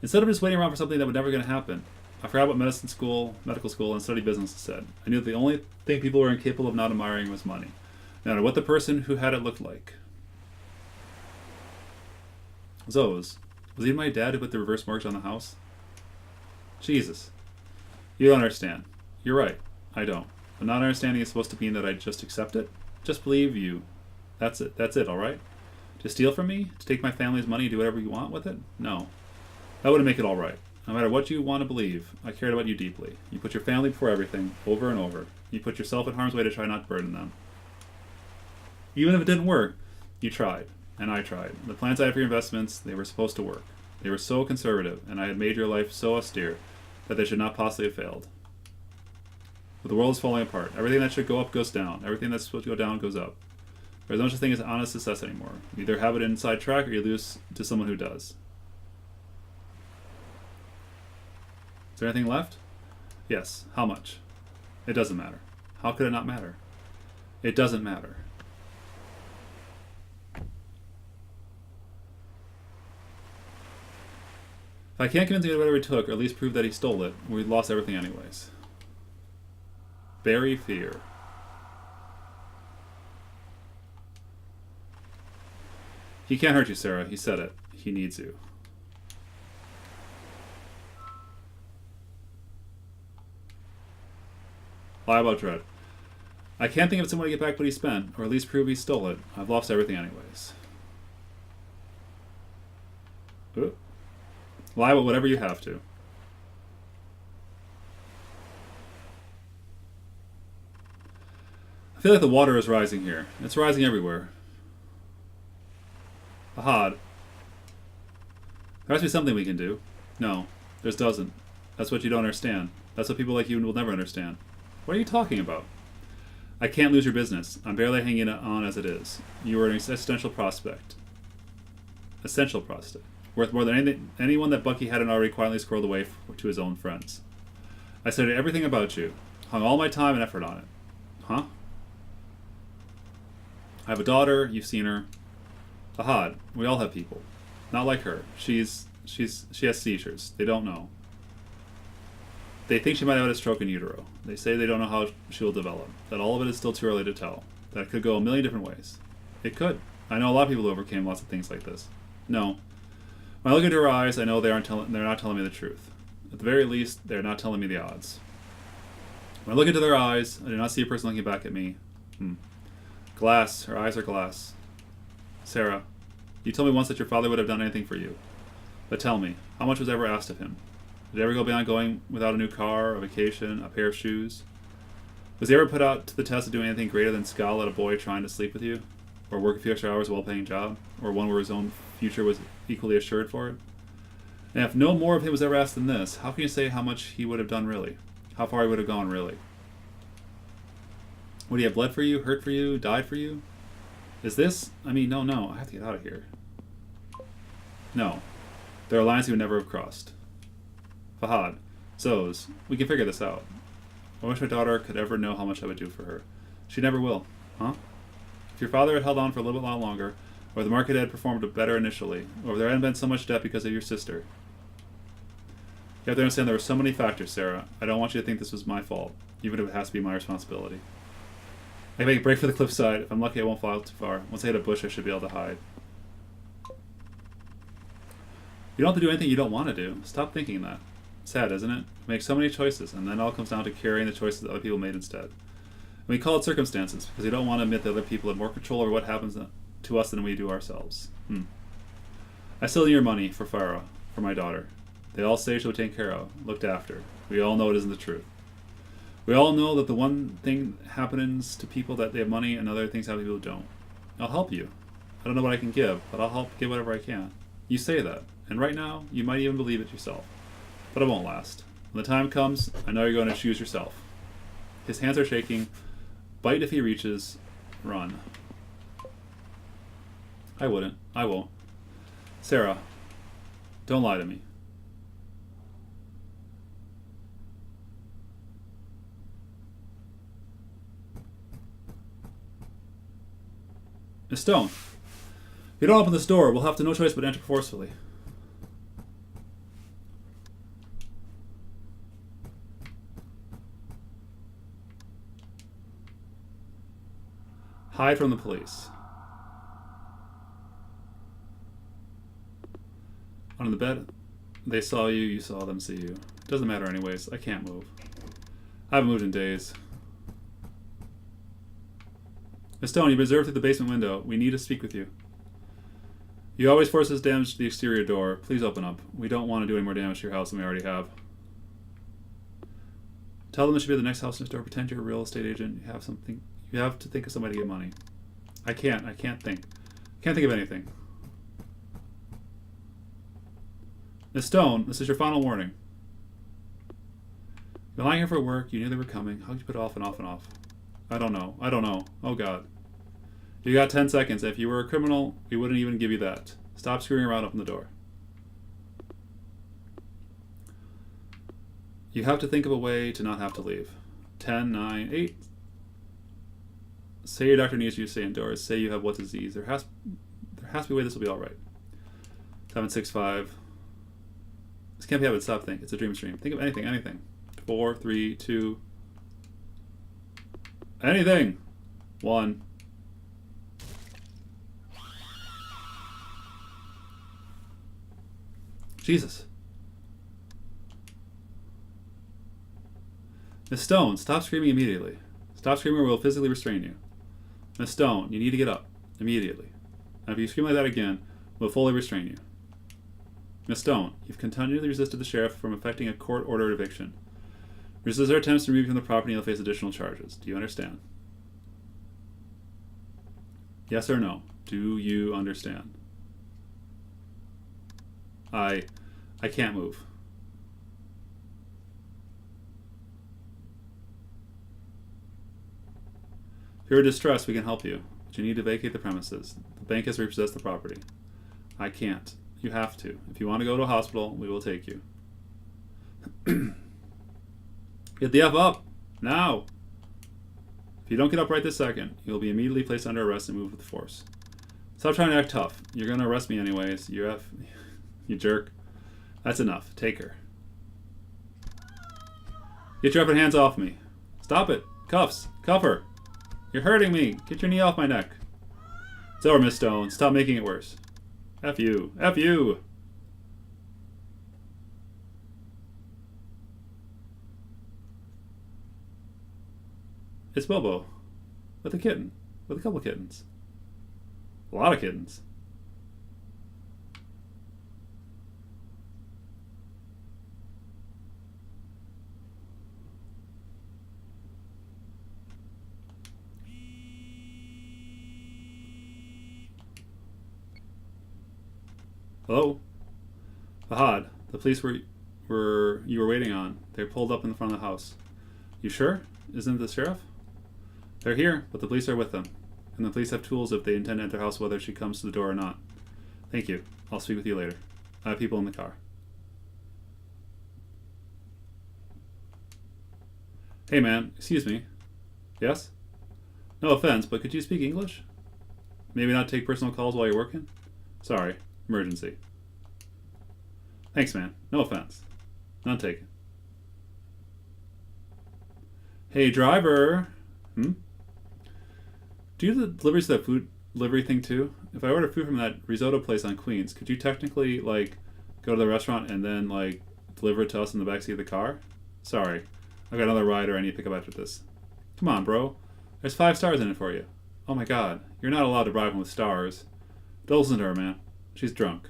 Instead of just waiting around for something that was never going to happen, I forgot what medical school, and studied business instead. I knew that the only thing people were incapable of not admiring was money. No matter what the person who had it looked like. Zos. Was even my dad who put the reverse mortgage on the house? Jesus. You don't understand. You're right. I don't. But not understanding is supposed to mean that I just accept it? Just believe you. That's it. That's it, alright? To steal from me? To take my family's money and do whatever you want with it? No. That wouldn't make it alright. No matter what you want to believe, I cared about you deeply. You put your family before everything, over and over. You put yourself in harm's way to try not to burden them. Even if it didn't work, you tried. And I tried. The plans I had for your investments, they were supposed to work. They were so conservative, and I had made your life so austere that they should not possibly have failed. But the world is falling apart. Everything that should go up goes down. Everything that's supposed to go down goes up. There's no such thing as honest success anymore. You either have it inside track or you lose to someone who does. Is there anything left? Yes. How much? It doesn't matter. How could it not matter? It doesn't matter. If I can't convince him of whatever he took, or at least prove that he stole it, we'd lost everything anyways. Bury fear. He can't hurt you, Sarah. He said it. He needs you. Lie about dread. I can't think of some way to get back what he spent, or at least prove he stole it. I've lost everything anyways. Ooh. Lie about whatever you have to. I feel like the water is rising here. It's rising everywhere. Fahad. There has to be something we can do. No, there doesn't. That's what you don't understand. That's what people like you will never understand. What are you talking about? I can't lose your business. I'm barely hanging on as it is. You are an existential prospect. Essential prospect. Worth more than anyone that Bucky hadn't already quietly squirreled away to his own friends. I studied everything about you. Hung all my time and effort on it. Huh? I have a daughter. You've seen her. Fahad. We all have people. Not like her. She has seizures. They don't know. They think she might have had a stroke in utero. They say they don't know how she will develop. That all of it is still too early to tell. That it could go a million different ways. It could. I know a lot of people who overcame lots of things like this. No. When I look into her eyes, I know they're not telling me the truth. At the very least, they're not telling me the odds. When I look into their eyes, I do not see a person looking back at me. Glass. Her eyes are glass. Sarah, you told me once that your father would have done anything for you. But tell me, how much was ever asked of him? Did he ever go beyond going without a new car, a vacation, a pair of shoes? Was he ever put out to the test of doing anything greater than scowl at a boy trying to sleep with you? Or work a few extra hours, well-paying job? Or one where his own future was equally assured for it? And if no more of him was ever asked than this, how can you say how much he would have done really? How far he would have gone really? Would he have bled for you, hurt for you, died for you? Is this? I mean, no. I have to get out of here. No. There are lines we would never have crossed. Fahad. Zoz. We can figure this out. I wish my daughter could ever know how much I would do for her. She never will. Huh? If your father had held on for a little bit longer, or the market had performed better initially, or if there hadn't been so much debt because of your sister. You have to understand there were so many factors, Sarah. I don't want you to think this was my fault, even if it has to be my responsibility. I can make a break for the cliffside. If I'm lucky, I won't fall out too far. Once I hit a bush, I should be able to hide. You don't have to do anything you don't want to do. Stop thinking that. Sad, isn't it? We make so many choices, and then it all comes down to carrying the choices that other people made instead. And we call it circumstances, because we don't want to admit that other people have more control over what happens to us than we do ourselves. I still need your money for Farah, for my daughter. They all say she'll be taken care of, looked after. We all know it isn't the truth. We all know that the one thing happens to people that they have money and other things happen to people who don't. I'll help you. I don't know what I can give, but I'll help give whatever I can. You say that, and right now, you might even believe it yourself. But it won't last. When the time comes, I know you're going to choose yourself. His hands are shaking. Bite if he reaches. Run. I wouldn't. I won't. Sarah, don't lie to me. Miss Stone, if you don't open this door, we'll have no choice but enter forcefully. Hide from the police. Under the bed, they saw you, you saw them see you. Doesn't matter anyways, I can't move. I haven't moved in days. Miss Stone, you've been observed through the basement window. We need to speak with you. You always force us damage to the exterior door. Please open up. We don't want to do any more damage to your house than we already have. Tell them it should be the next house next door. Pretend you're a real estate agent. You have to think of somebody to get money. I can't think. Can't think of anything. Miss Stone, this is your final warning. You've been lying here for work. You knew they were coming. How could you put it off and off and off? I don't know. Oh God. You got 10 seconds. If you were a criminal, we wouldn't even give you that. Stop screwing around, open the door. You have to think of a way to not have to leave. 10, 9, 8. Say your doctor needs you to stay indoors. Say you have what disease. There has to be a way this will be alright. 7, 6, 5. This can't be happening. Stop think. It's a dream stream. Think of anything. 4, 3, 2. Anything. 1. Jesus. Miss Stone, stop screaming immediately. Stop screaming or we'll physically restrain you. Miss Stone, you need to get up. Immediately. Now if you scream like that again, we'll fully restrain you. Miss Stone, you've continually resisted the sheriff from effecting a court-ordered eviction. Resist their attempts to remove you from the property and you'll face additional charges. Do you understand? Yes or no? Do you understand? I can't move. If you're in distress, we can help you, but you need to vacate the premises. The bank has repossessed the property. I can't. You have to. If you want to go to a hospital, we will take you. Get the F up! Now! If you don't get up right this second, you'll be immediately placed under arrest and moved with force. Stop trying to act tough. You're going to arrest me anyways. You jerk. That's enough. Take her. Get your effing hands off me. Stop it. Cuffs. Cuff her. You're hurting me. Get your knee off my neck. It's over, Miss Stone. Stop making it worse. F you. F you. It's Bobo. With a kitten. With a couple kittens. A lot of kittens. Hello? Fahad, the police you were waiting on. They pulled up in the front of the house. You sure? Isn't it the sheriff? They're here, but the police are with them. And the police have tools if they intend to enter the house whether she comes to the door or not. Thank you. I'll speak with you later. I have people in the car. Hey man, excuse me. Yes? No offense, but could you speak English? Maybe not take personal calls while you're working? Sorry. Emergency. Thanks, man. No offense. None taken. Hey, driver. Do you do the deliveries to that food delivery thing too? If I order food from that risotto place on Queens, could you technically, like, go to the restaurant and then, like, deliver it to us in the backseat of the car? Sorry. I've got another rider I need to pick up after this. Come on, bro. There's 5 stars in it for you. Oh my god. You're not allowed to bribe him with stars. Don't listen to her, man. She's drunk.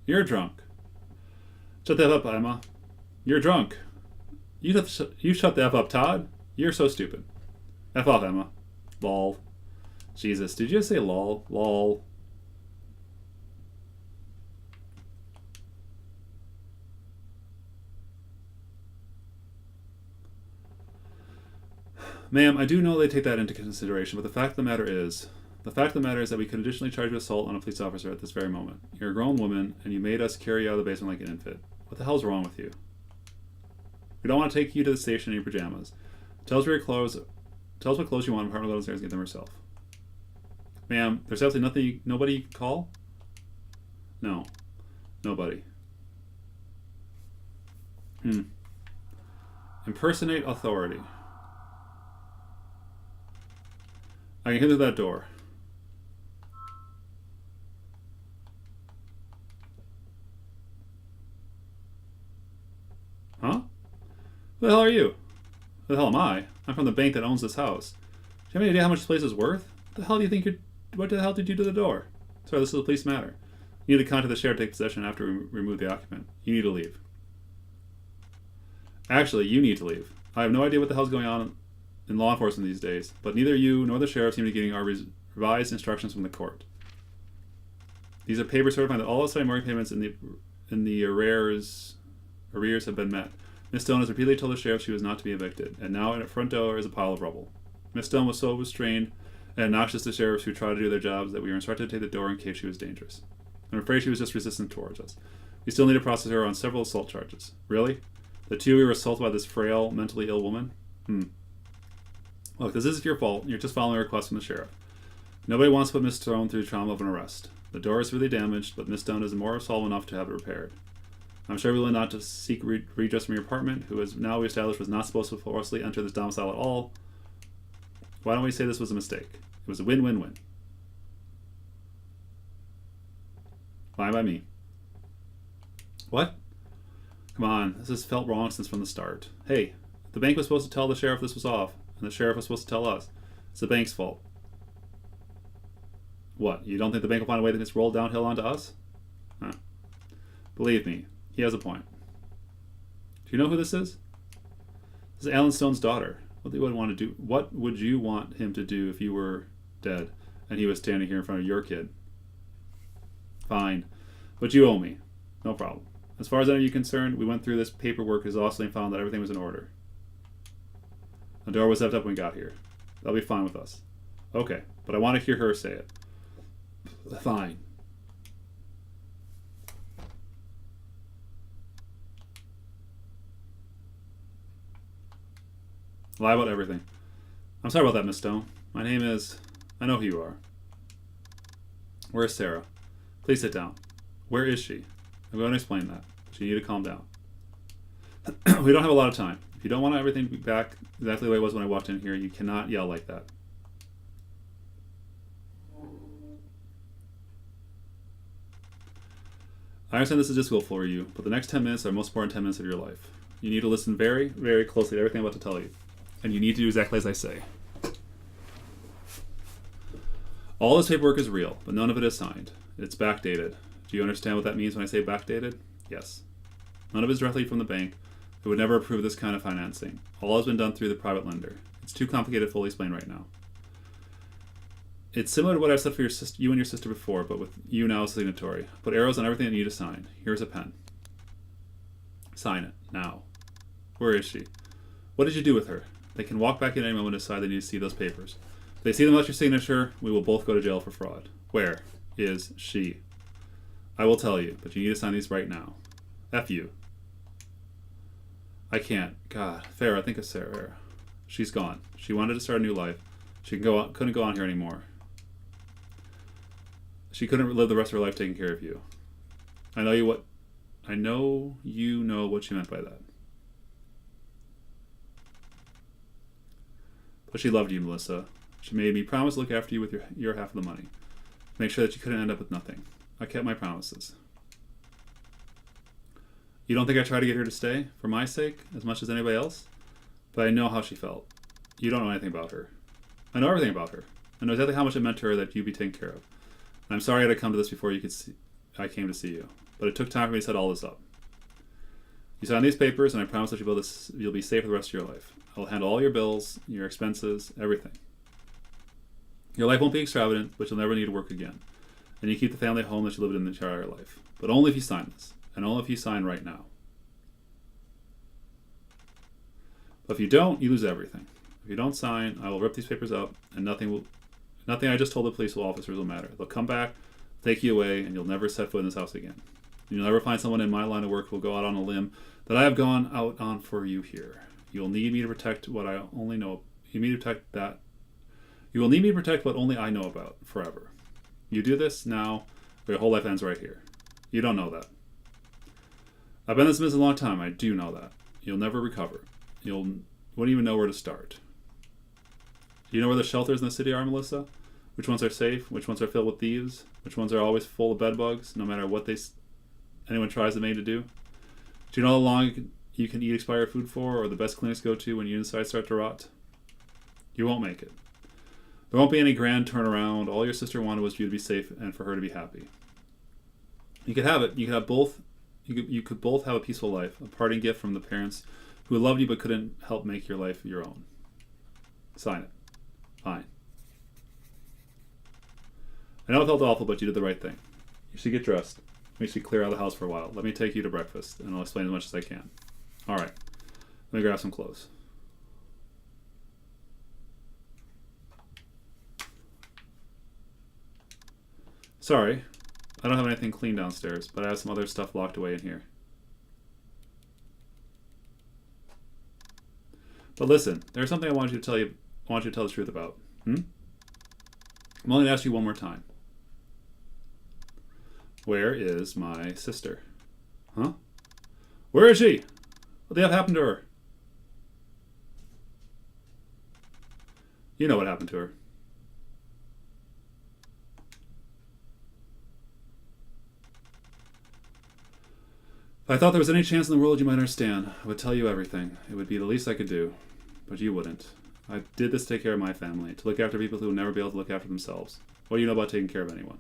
You're drunk. Shut the F up, Emma. You're drunk. You shut the F up, Todd. You're so stupid. F off, Emma. Lol. Jesus, did you just say lol? Lol. Ma'am, I do know they take that into consideration, but the fact of the matter is that we could additionally charge you assault on a police officer at this very moment. You're a grown woman, and you made us carry you out of the basement like an infant. What the hell's wrong with you? We don't want to take you to the station in your pajamas. Tell us what clothes you want, and Apartment will go downstairs and get them herself. Ma'am, there's absolutely nobody you can call? No. Nobody. Impersonate authority. I can hit through that door. Huh? Who the hell are you? Who the hell am I? I'm from the bank that owns this house. Do you have any idea how much this place is worth? What the hell do you think what the hell did you do to the door? Sorry, this is a police matter. You need to contact the sheriff to take possession after we remove the occupant. You need to leave. Actually, you need to leave. I have no idea what the hell's going on in law enforcement these days, but neither you nor the sheriff seem to be getting our revised instructions from the court. These are papers certifying that all outstanding mortgage payments in the arrears have been met. Miss Stone has repeatedly told the sheriff she was not to be evicted, and now in her front door is a pile of rubble. Miss Stone was so restrained and obnoxious to sheriffs who try to do their jobs that we were instructed to take the door in case she was dangerous. I'm afraid she was just resistant towards us. We still need to process her on several assault charges. Really? The 2 we were assaulted by this frail, mentally ill woman? Look, this isn't your fault. You're just following a request from the sheriff. Nobody wants to put Miss Stone through the trauma of an arrest. The door is really damaged, but Miss Stone is more solid enough to have it repaired. I'm sure we will not to seek redress from your apartment, who is now we established was not supposed to forcibly enter this domicile at all. Why don't we say this was a mistake? It was a win-win-win. Fine by me. What? Come on, this has felt wrong since from the start. Hey, the bank was supposed to tell the sheriff this was off, and the sheriff was supposed to tell us. It's the bank's fault. What, you don't think the bank will find a way to just roll downhill onto us? Huh. Believe me, he has a point. Do you know who this is? This is Alan Stone's daughter. What would you want him to do if you were dead and he was standing here in front of your kid? Fine. But you owe me. No problem. As far as I know you're concerned, we went through this paperwork exhaustively and found that everything was in order. The door was left up when we got here. That'll be fine with us. Okay, but I want to hear her say it. Fine. Lie about everything. I'm sorry about that, Miss Stone. My name is... I know who you are. Where's Sarah? Please sit down. Where is she? I'm going to explain that. But you need to calm down. We don't have a lot of time. If you don't want everything back exactly the way it was when I walked in here, you cannot yell like that. I understand this is difficult for you, but the next 10 minutes are the most important 10 minutes of your life. You need to listen very, very closely to everything I'm about to tell you. And you need to do exactly as I say. All this paperwork is real, but none of it is signed. It's backdated. Do you understand what that means when I say backdated? Yes. None of it is directly from the bank. It would never approve this kind of financing. All has been done through the private lender. It's too complicated to fully explain right now. It's similar to what I've said for you and your sister before, but with you now as a signatory. Put arrows on everything that you need to sign. Here's a pen. Sign it, now. Where is she? What did you do with her? They can walk back in any moment and decide they need to see those papers. If they see them without your signature, we will both go to jail for fraud. Where is she? I will tell you, but you need to sign these right now. F you. I can't. God. Farah, think of Sarah. She's gone. She wanted to start a new life. She couldn't go on here anymore. She couldn't live the rest of her life taking care of you. I know you know what she meant by that. But she loved you, Melissa. She made me promise to look after you with your half of the money. Make sure that you couldn't end up with nothing. I kept my promises. You don't think I tried to get her to stay for my sake as much as anybody else? But I know how she felt. You don't know anything about her. I know everything about her. I know exactly how much it meant to her that you'd be taken care of. And I'm sorry I had to come to this before I came to see you. But it took time for me to set all this up. You sign these papers, and I promise that you'll be safe for the rest of your life. I'll handle all your bills, your expenses, everything. Your life won't be extravagant, but you'll never need to work again. And you keep the family home that you lived in the entire life. But only if you sign this. And only if you sign right now. But if you don't, you lose everything. If you don't sign, I will rip these papers up, and nothing I just told the police officers will matter. They'll come back, take you away, and you'll never set foot in this house again. You'll never find someone in my line of work who will go out on a limb that I have gone out on for you here. You will need me to protect what I only know. You will need me to protect what only I know about forever. You do this now, or your whole life ends right here. You don't know that. I've been in this business a long time. I do know that. You'll never recover. You wouldn't even know where to start. Do you know where the shelters in the city are, Melissa? Which ones are safe? Which ones are filled with thieves? Which ones are always full of bed bugs, no matter what anyone tries to do? Do you know how long you can eat expired food for, or the best clinics to go to when your insides start to rot? You won't make it. There won't be any grand turnaround. All your sister wanted was for you to be safe and for her to be happy. You could have it. You could have both. You could both have a peaceful life, a parting gift from the parents who loved you but couldn't help make your life your own. Sign it. Fine. I know it felt awful, but you did the right thing. You should get dressed. We should clear out of the house for a while. Let me take you to breakfast, and I'll explain as much as I can. All right. Let me grab some clothes. Sorry, I don't have anything clean downstairs, but I have some other stuff locked away in here. But listen, there's something I want you to tell the truth about. I'm only going to ask you one more time. Where is my sister? Huh? Where is she? What the hell happened to her? You know what happened to her. If I thought there was any chance in the world you might understand, I would tell you everything. It would be the least I could do. But you wouldn't. I did this to take care of my family, to look after people who would never be able to look after themselves. What do you know about taking care of anyone?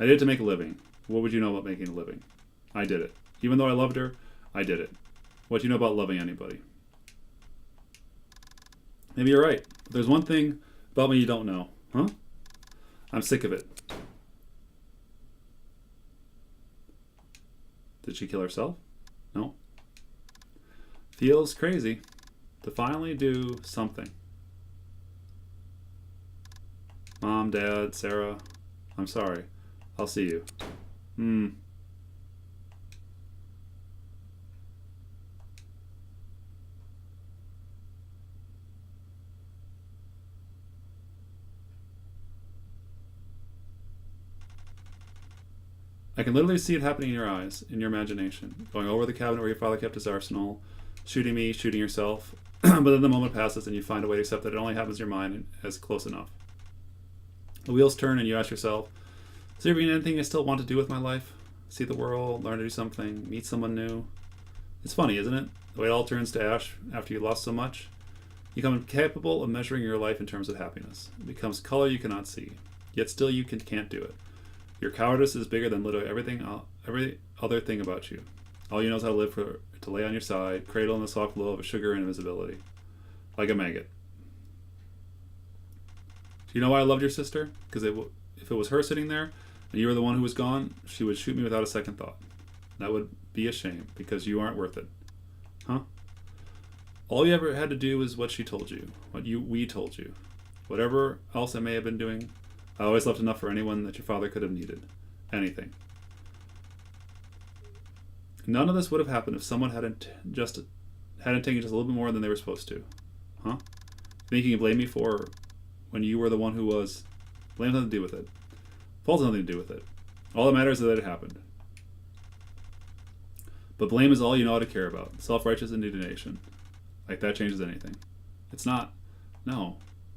I did it to make a living. What would you know about making a living? I did it. Even though I loved her, I did it. What do you know about loving anybody? Maybe you're right. But there's one thing about me you don't know. Huh? I'm sick of it. Did she kill herself? No. Feels crazy to finally do something. Mom, Dad, Sarah, I'm sorry. I'll see you. I can literally see it happening in your eyes, in your imagination, going over the cabinet where your father kept his arsenal, shooting me, shooting yourself, but then the moment passes and you find a way to accept that it only happens in your mind as close enough. The wheels turn and you ask yourself, is there even anything I still want to do with my life? See the world, learn to do something, meet someone new? It's funny, isn't it? The way it all turns to ash after you lost so much. You become incapable of measuring your life in terms of happiness. It becomes color you cannot see, yet still you can't do it. Your cowardice is bigger than literally every other thing about you. All you know is how to live to lay on your side, cradle in the soft glow of sugar and invisibility. Like a maggot. Do you know why I loved your sister? Because if it was her sitting there, and you were the one who was gone, she would shoot me without a second thought. That would be a shame, because you aren't worth it. Huh? All you ever had to do was what she told you, we told you. Whatever else I may have been doing, I always left enough for anyone that your father could have needed. Anything. None of this would have happened if someone hadn't taken just a little bit more than they were supposed to. Huh? Think you can blame me for when you were the one who was? Blame has nothing to do with it. Fault has nothing to do with it. All that matters is that it happened. But blame is all you know how to care about. Self-righteous indignation. Like that changes anything. It's not. No.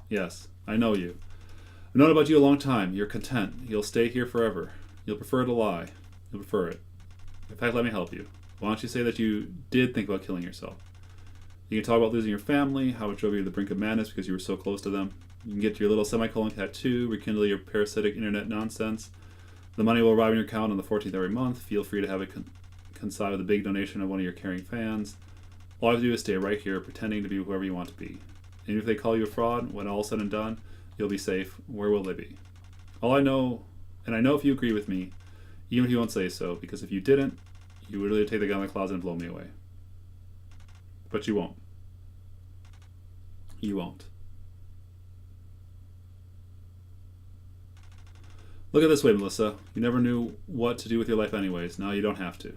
Yes. I know you. I've known about you a long time. You're content. You'll stay here forever. You'll prefer to lie. You'll prefer it. In fact, let me help you. Why don't you say that you did think about killing yourself? You can talk about losing your family, how it drove you to the brink of madness because you were so close to them. You can get your little semicolon tattoo, rekindle your parasitic internet nonsense. The money will arrive in your account on the 14th every month. Feel free to have it coincide with a big donation of one of your caring fans. All I have to do is stay right here, pretending to be whoever you want to be. And if they call you a fraud, when all is said and done, you'll be safe. Where will they be? All I know, and I know if you agree with me, even if you won't say so, because if you didn't, you would really take the gun in the closet and blow me away. But you won't. You won't. Look at it this way, Melissa. You never knew what to do with your life anyways. Now you don't have to.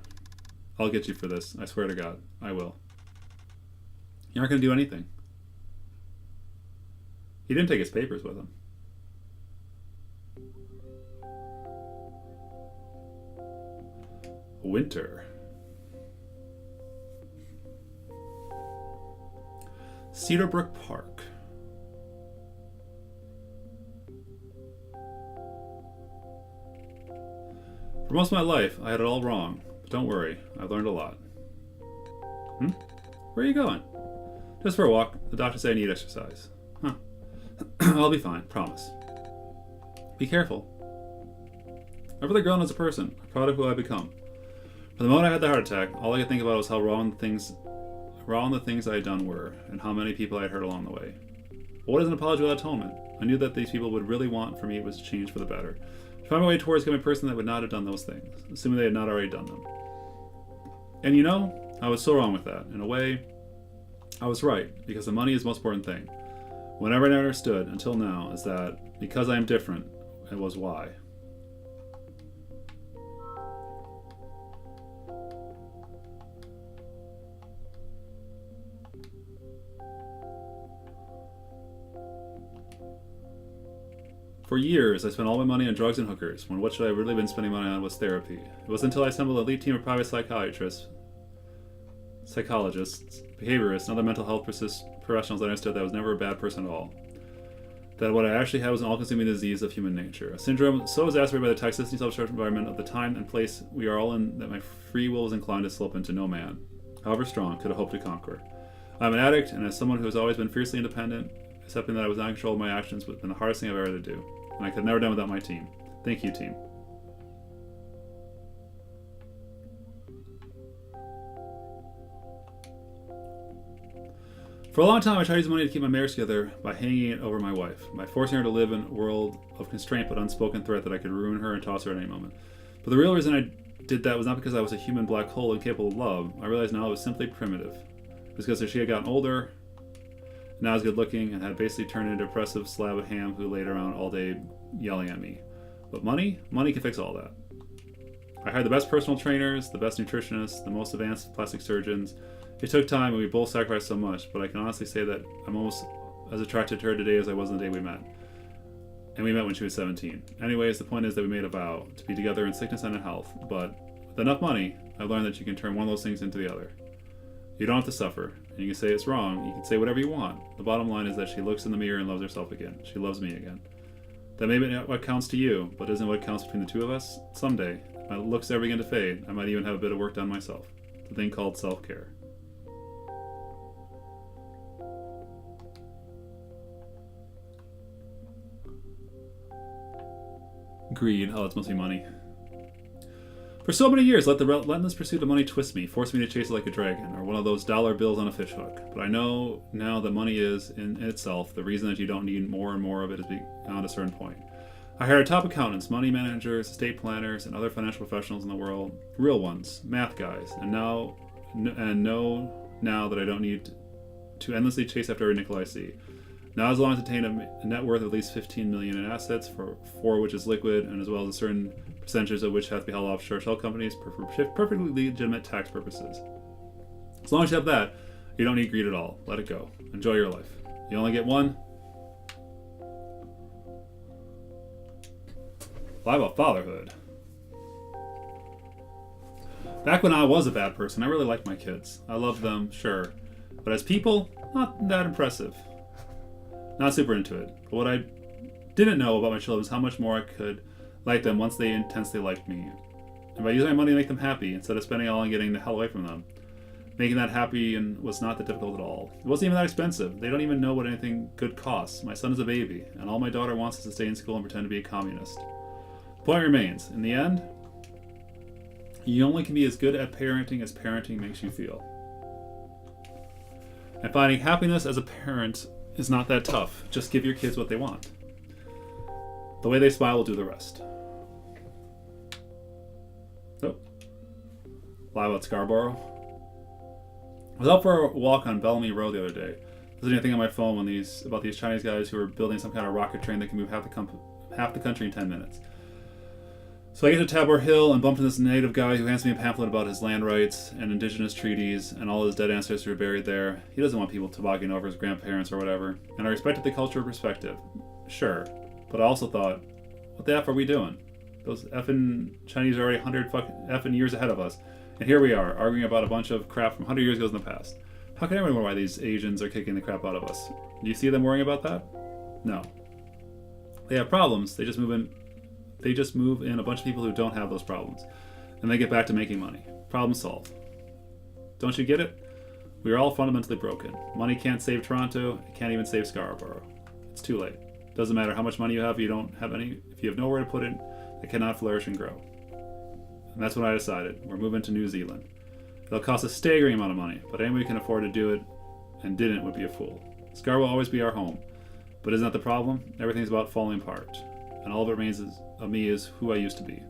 I'll get you for this. I swear to God. I will. You aren't going to do anything. He didn't take his papers with him. Winter. Cedarbrook Park. For most of my life, I had it all wrong. But don't worry, I've learned a lot. Where are you going? Just for a walk. The doctor said I need exercise. Huh. I'll be fine, promise. Be careful. I've really grown as a person. I'm proud of who I've become. From the moment I had the heart attack, all I could think about was how wrong the things I had done were, and how many people I had hurt along the way. But what is an apology without atonement? I knew that these people would really want for me was to change for the better. To find my way towards becoming a person that would not have done those things, assuming they had not already done them. And you know, I was so wrong with that. In a way, I was right, because the money is the most important thing. Whenever I understood, until now, is that because I am different, it was why. For years, I spent all my money on drugs and hookers, when what should I have really been spending money on was therapy. It wasn't until I assembled an elite team of private psychologists, behaviorists, and other mental health professionals that I understood that I was never a bad person at all. That what I actually had was an all-consuming disease of human nature. A syndrome so exacerbated by the toxicity and self-destructive environment of the time and place we are all in that my free will was inclined to slope into no man, however strong, could have hoped to conquer. I'm an addict, and as someone who has always been fiercely independent, accepting that I was not in control of my actions was the hardest thing I've ever had to do. And I could have never done without my team. Thank you, team. For a long time, I tried to use money to keep my marriage together by hanging it over my wife, by forcing her to live in a world of constraint but unspoken threat that I could ruin her and toss her at any moment. But the real reason I did that was not because I was a human black hole incapable of love. I realized now it was simply primitive. It was because she had gotten older, now I was good looking, and had basically turned into a depressive slab of ham who laid around all day yelling at me. But money can fix all that. I hired the best personal trainers, the best nutritionists, the most advanced plastic surgeons. It took time and we both sacrificed so much, but I can honestly say that I'm almost as attracted to her today as I was on the day we met. And we met when she was 17. Anyways, the point is that we made a vow to be together in sickness and in health, but with enough money, I learned that you can turn one of those things into the other. You don't have to suffer, and you can say it's wrong, you can say whatever you want. The bottom line is that she looks in the mirror and loves herself again. She loves me again. That may be what counts to you, but isn't what counts between the two of us? Someday, if my looks ever begin to fade, I might even have a bit of work done myself. It's a thing called self-care. Greed. Oh, it's mostly money. For so many years, let the relentless pursuit of money twist me, force me to chase it like a dragon, or one of those dollar bills on a fishhook. But I know now that money is, in itself, the reason that you don't need more and more of it is beyond a certain point. I hired top accountants, money managers, estate planners, and other financial professionals in the world, real ones, math guys, and know now that I don't need to endlessly chase after every nickel I see. Not as long as you attain a net worth of at least 15 million in assets, for which is liquid, and as well as a certain percentage of which has to be held offshore shell companies for perfectly legitimate tax purposes. As long as you have that, you don't need greed at all. Let it go. Enjoy your life. You only get one. Lie about fatherhood. Back when I was a bad person, I really liked my kids. I loved them, sure. But as people, not that impressive. Not super into it. But what I didn't know about my children is how much more I could like them once they intensely liked me. And by using my money to make them happy, instead of spending it all on getting the hell away from them. Making that happy and was not that difficult at all. It wasn't even that expensive. They don't even know what anything good costs. My son is a baby, and all my daughter wants is to stay in school and pretend to be a communist. The point remains, in the end, you only can be as good at parenting as parenting makes you feel. And finding happiness as a parent is not that tough. Just give your kids what they want. The way they smile will do the rest. Oh. Lie about Scarborough. I was out for a walk on Bellamy Road the other day. I was anything on my phone about these Chinese guys who are building some kind of rocket train that can move half the country in 10 minutes. So I get to Tabor Hill and bump into this native guy who hands me a pamphlet about his land rights and indigenous treaties and all his dead ancestors are buried there. He doesn't want people tobogganing over his grandparents or whatever. And I respected the cultural perspective. Sure. But I also thought, what the F are we doing? Those effing Chinese are already 100 effing years ahead of us. And here we are, arguing about a bunch of crap from 100 years ago in the past. How can anyone wonder why these Asians are kicking the crap out of us? Do you see them worrying about that? No. They have problems, they just move in a bunch of people who don't have those problems. And they get back to making money. Problem solved. Don't you get it? We are all fundamentally broken. Money can't save Toronto, it can't even save Scarborough. It's too late. Doesn't matter how much money you have, if you have nowhere to put it, it cannot flourish and grow. And that's when I decided, we're moving to New Zealand. It'll cost a staggering amount of money, but anyone who can afford to do it and didn't would be a fool. Scarborough will always be our home. But isn't that the problem? Everything's about falling apart. And all that remains of me is who I used to be.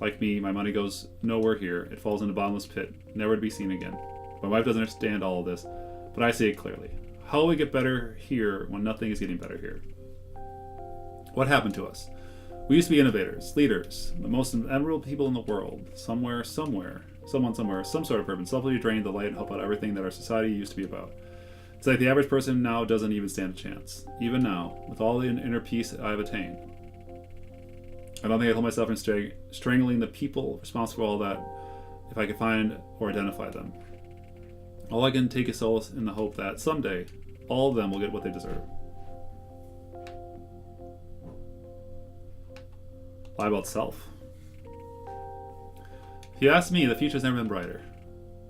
Like me, my money goes nowhere here. It falls in a bottomless pit, never to be seen again. My wife doesn't understand all of this, but I see it clearly. How will we get better here when nothing is getting better here? What happened to us? We used to be innovators, leaders, the most admirable people in the world. Someone somewhere, some sort of purpose, selfishly drained the light and help out everything that our society used to be about. It's like the average person now doesn't even stand a chance. Even now, with all the inner peace I've attained. I don't think I hold myself in strangling the people responsible for all that if I could find or identify them. All I can take is solace in the hope that someday, all of them will get what they deserve. Lie about self. If you ask me, the future's never been brighter.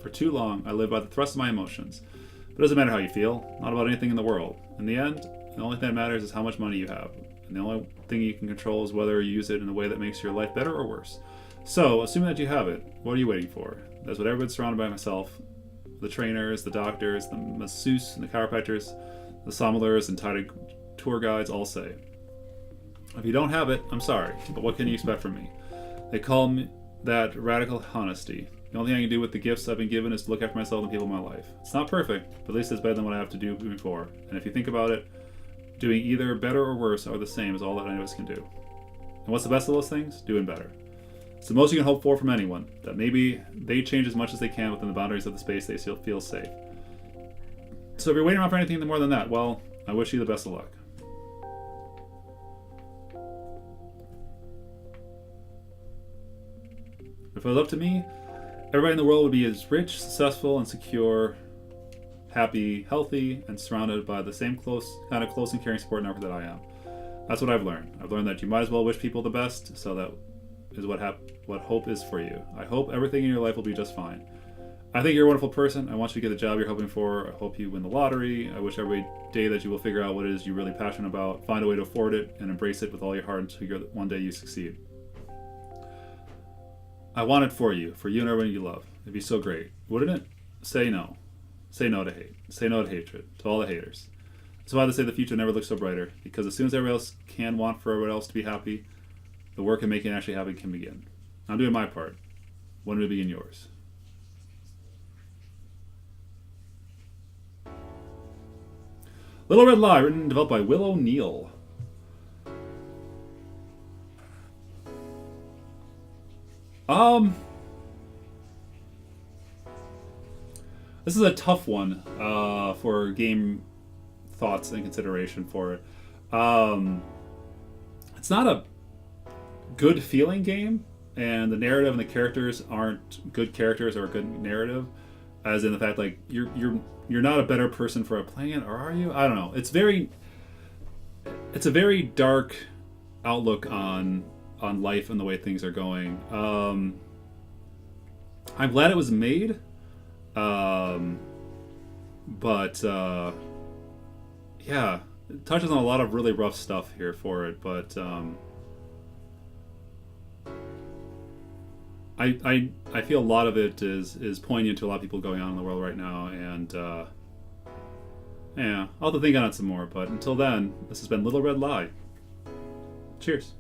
For too long, I lived by the thrust of my emotions. But it doesn't matter how you feel, not about anything in the world. In the end, the only thing that matters is how much money you have. And the only thing you can control is whether you use it in a way that makes your life better or worse. So, assuming that you have it, what are you waiting for? That's what everyone's surrounded by myself. The trainers, the doctors, the masseuse, and the chiropractors, the sommelers and tour guides all say. If you don't have it, I'm sorry, but what can you expect from me? They call me that radical honesty. The only thing I can do with the gifts I've been given is to look after myself and the people in my life. It's not perfect, but at least it's better than what I have to do before. And if you think about it, doing either better or worse are the same as all that any of us can do. And what's the best of those things? Doing better. It's the most you can hope for from anyone, that maybe they change as much as they can within the boundaries of the space they still feel safe. So if you're waiting around for anything more than that, well, I wish you the best of luck. If it was up to me, everybody in the world would be as rich, successful, and secure, happy, healthy, and surrounded by the same close and caring support network that I am. That's what I've learned. I've learned that you might as well wish people the best, so that is what hope is for you. I hope everything in your life will be just fine. I think you're a wonderful person. I want you to get the job you're hoping for. I hope you win the lottery. I wish every day that you will figure out what it is you're really passionate about, find a way to afford it, and embrace it with all your heart until one day you succeed. I want it for you and everyone you love. It'd be so great, wouldn't it? Say no. Say no to hate. Say no to hatred. To all the haters. That's why they say the future never looks so brighter, because as soon as everyone else can want for everyone else to be happy, the work of making it actually happen can begin. I'm doing my part. When will it begin yours? Little Red Lie, written and developed by Will O'Neill. This is a tough one for game thoughts and consideration for it. It's not a good feeling game, and the narrative and the characters aren't good characters or a good narrative, as in the fact like you're not a better person for playing it, or are you? I don't know. It's a very dark outlook on life and the way things are going. I'm glad it was made, but yeah, it touches on a lot of really rough stuff here for it. But I feel a lot of it is poignant to a lot of people going on in the world right now, and yeah, I'll have to think on it some more. But until then, this has been Little Red Lie. Cheers.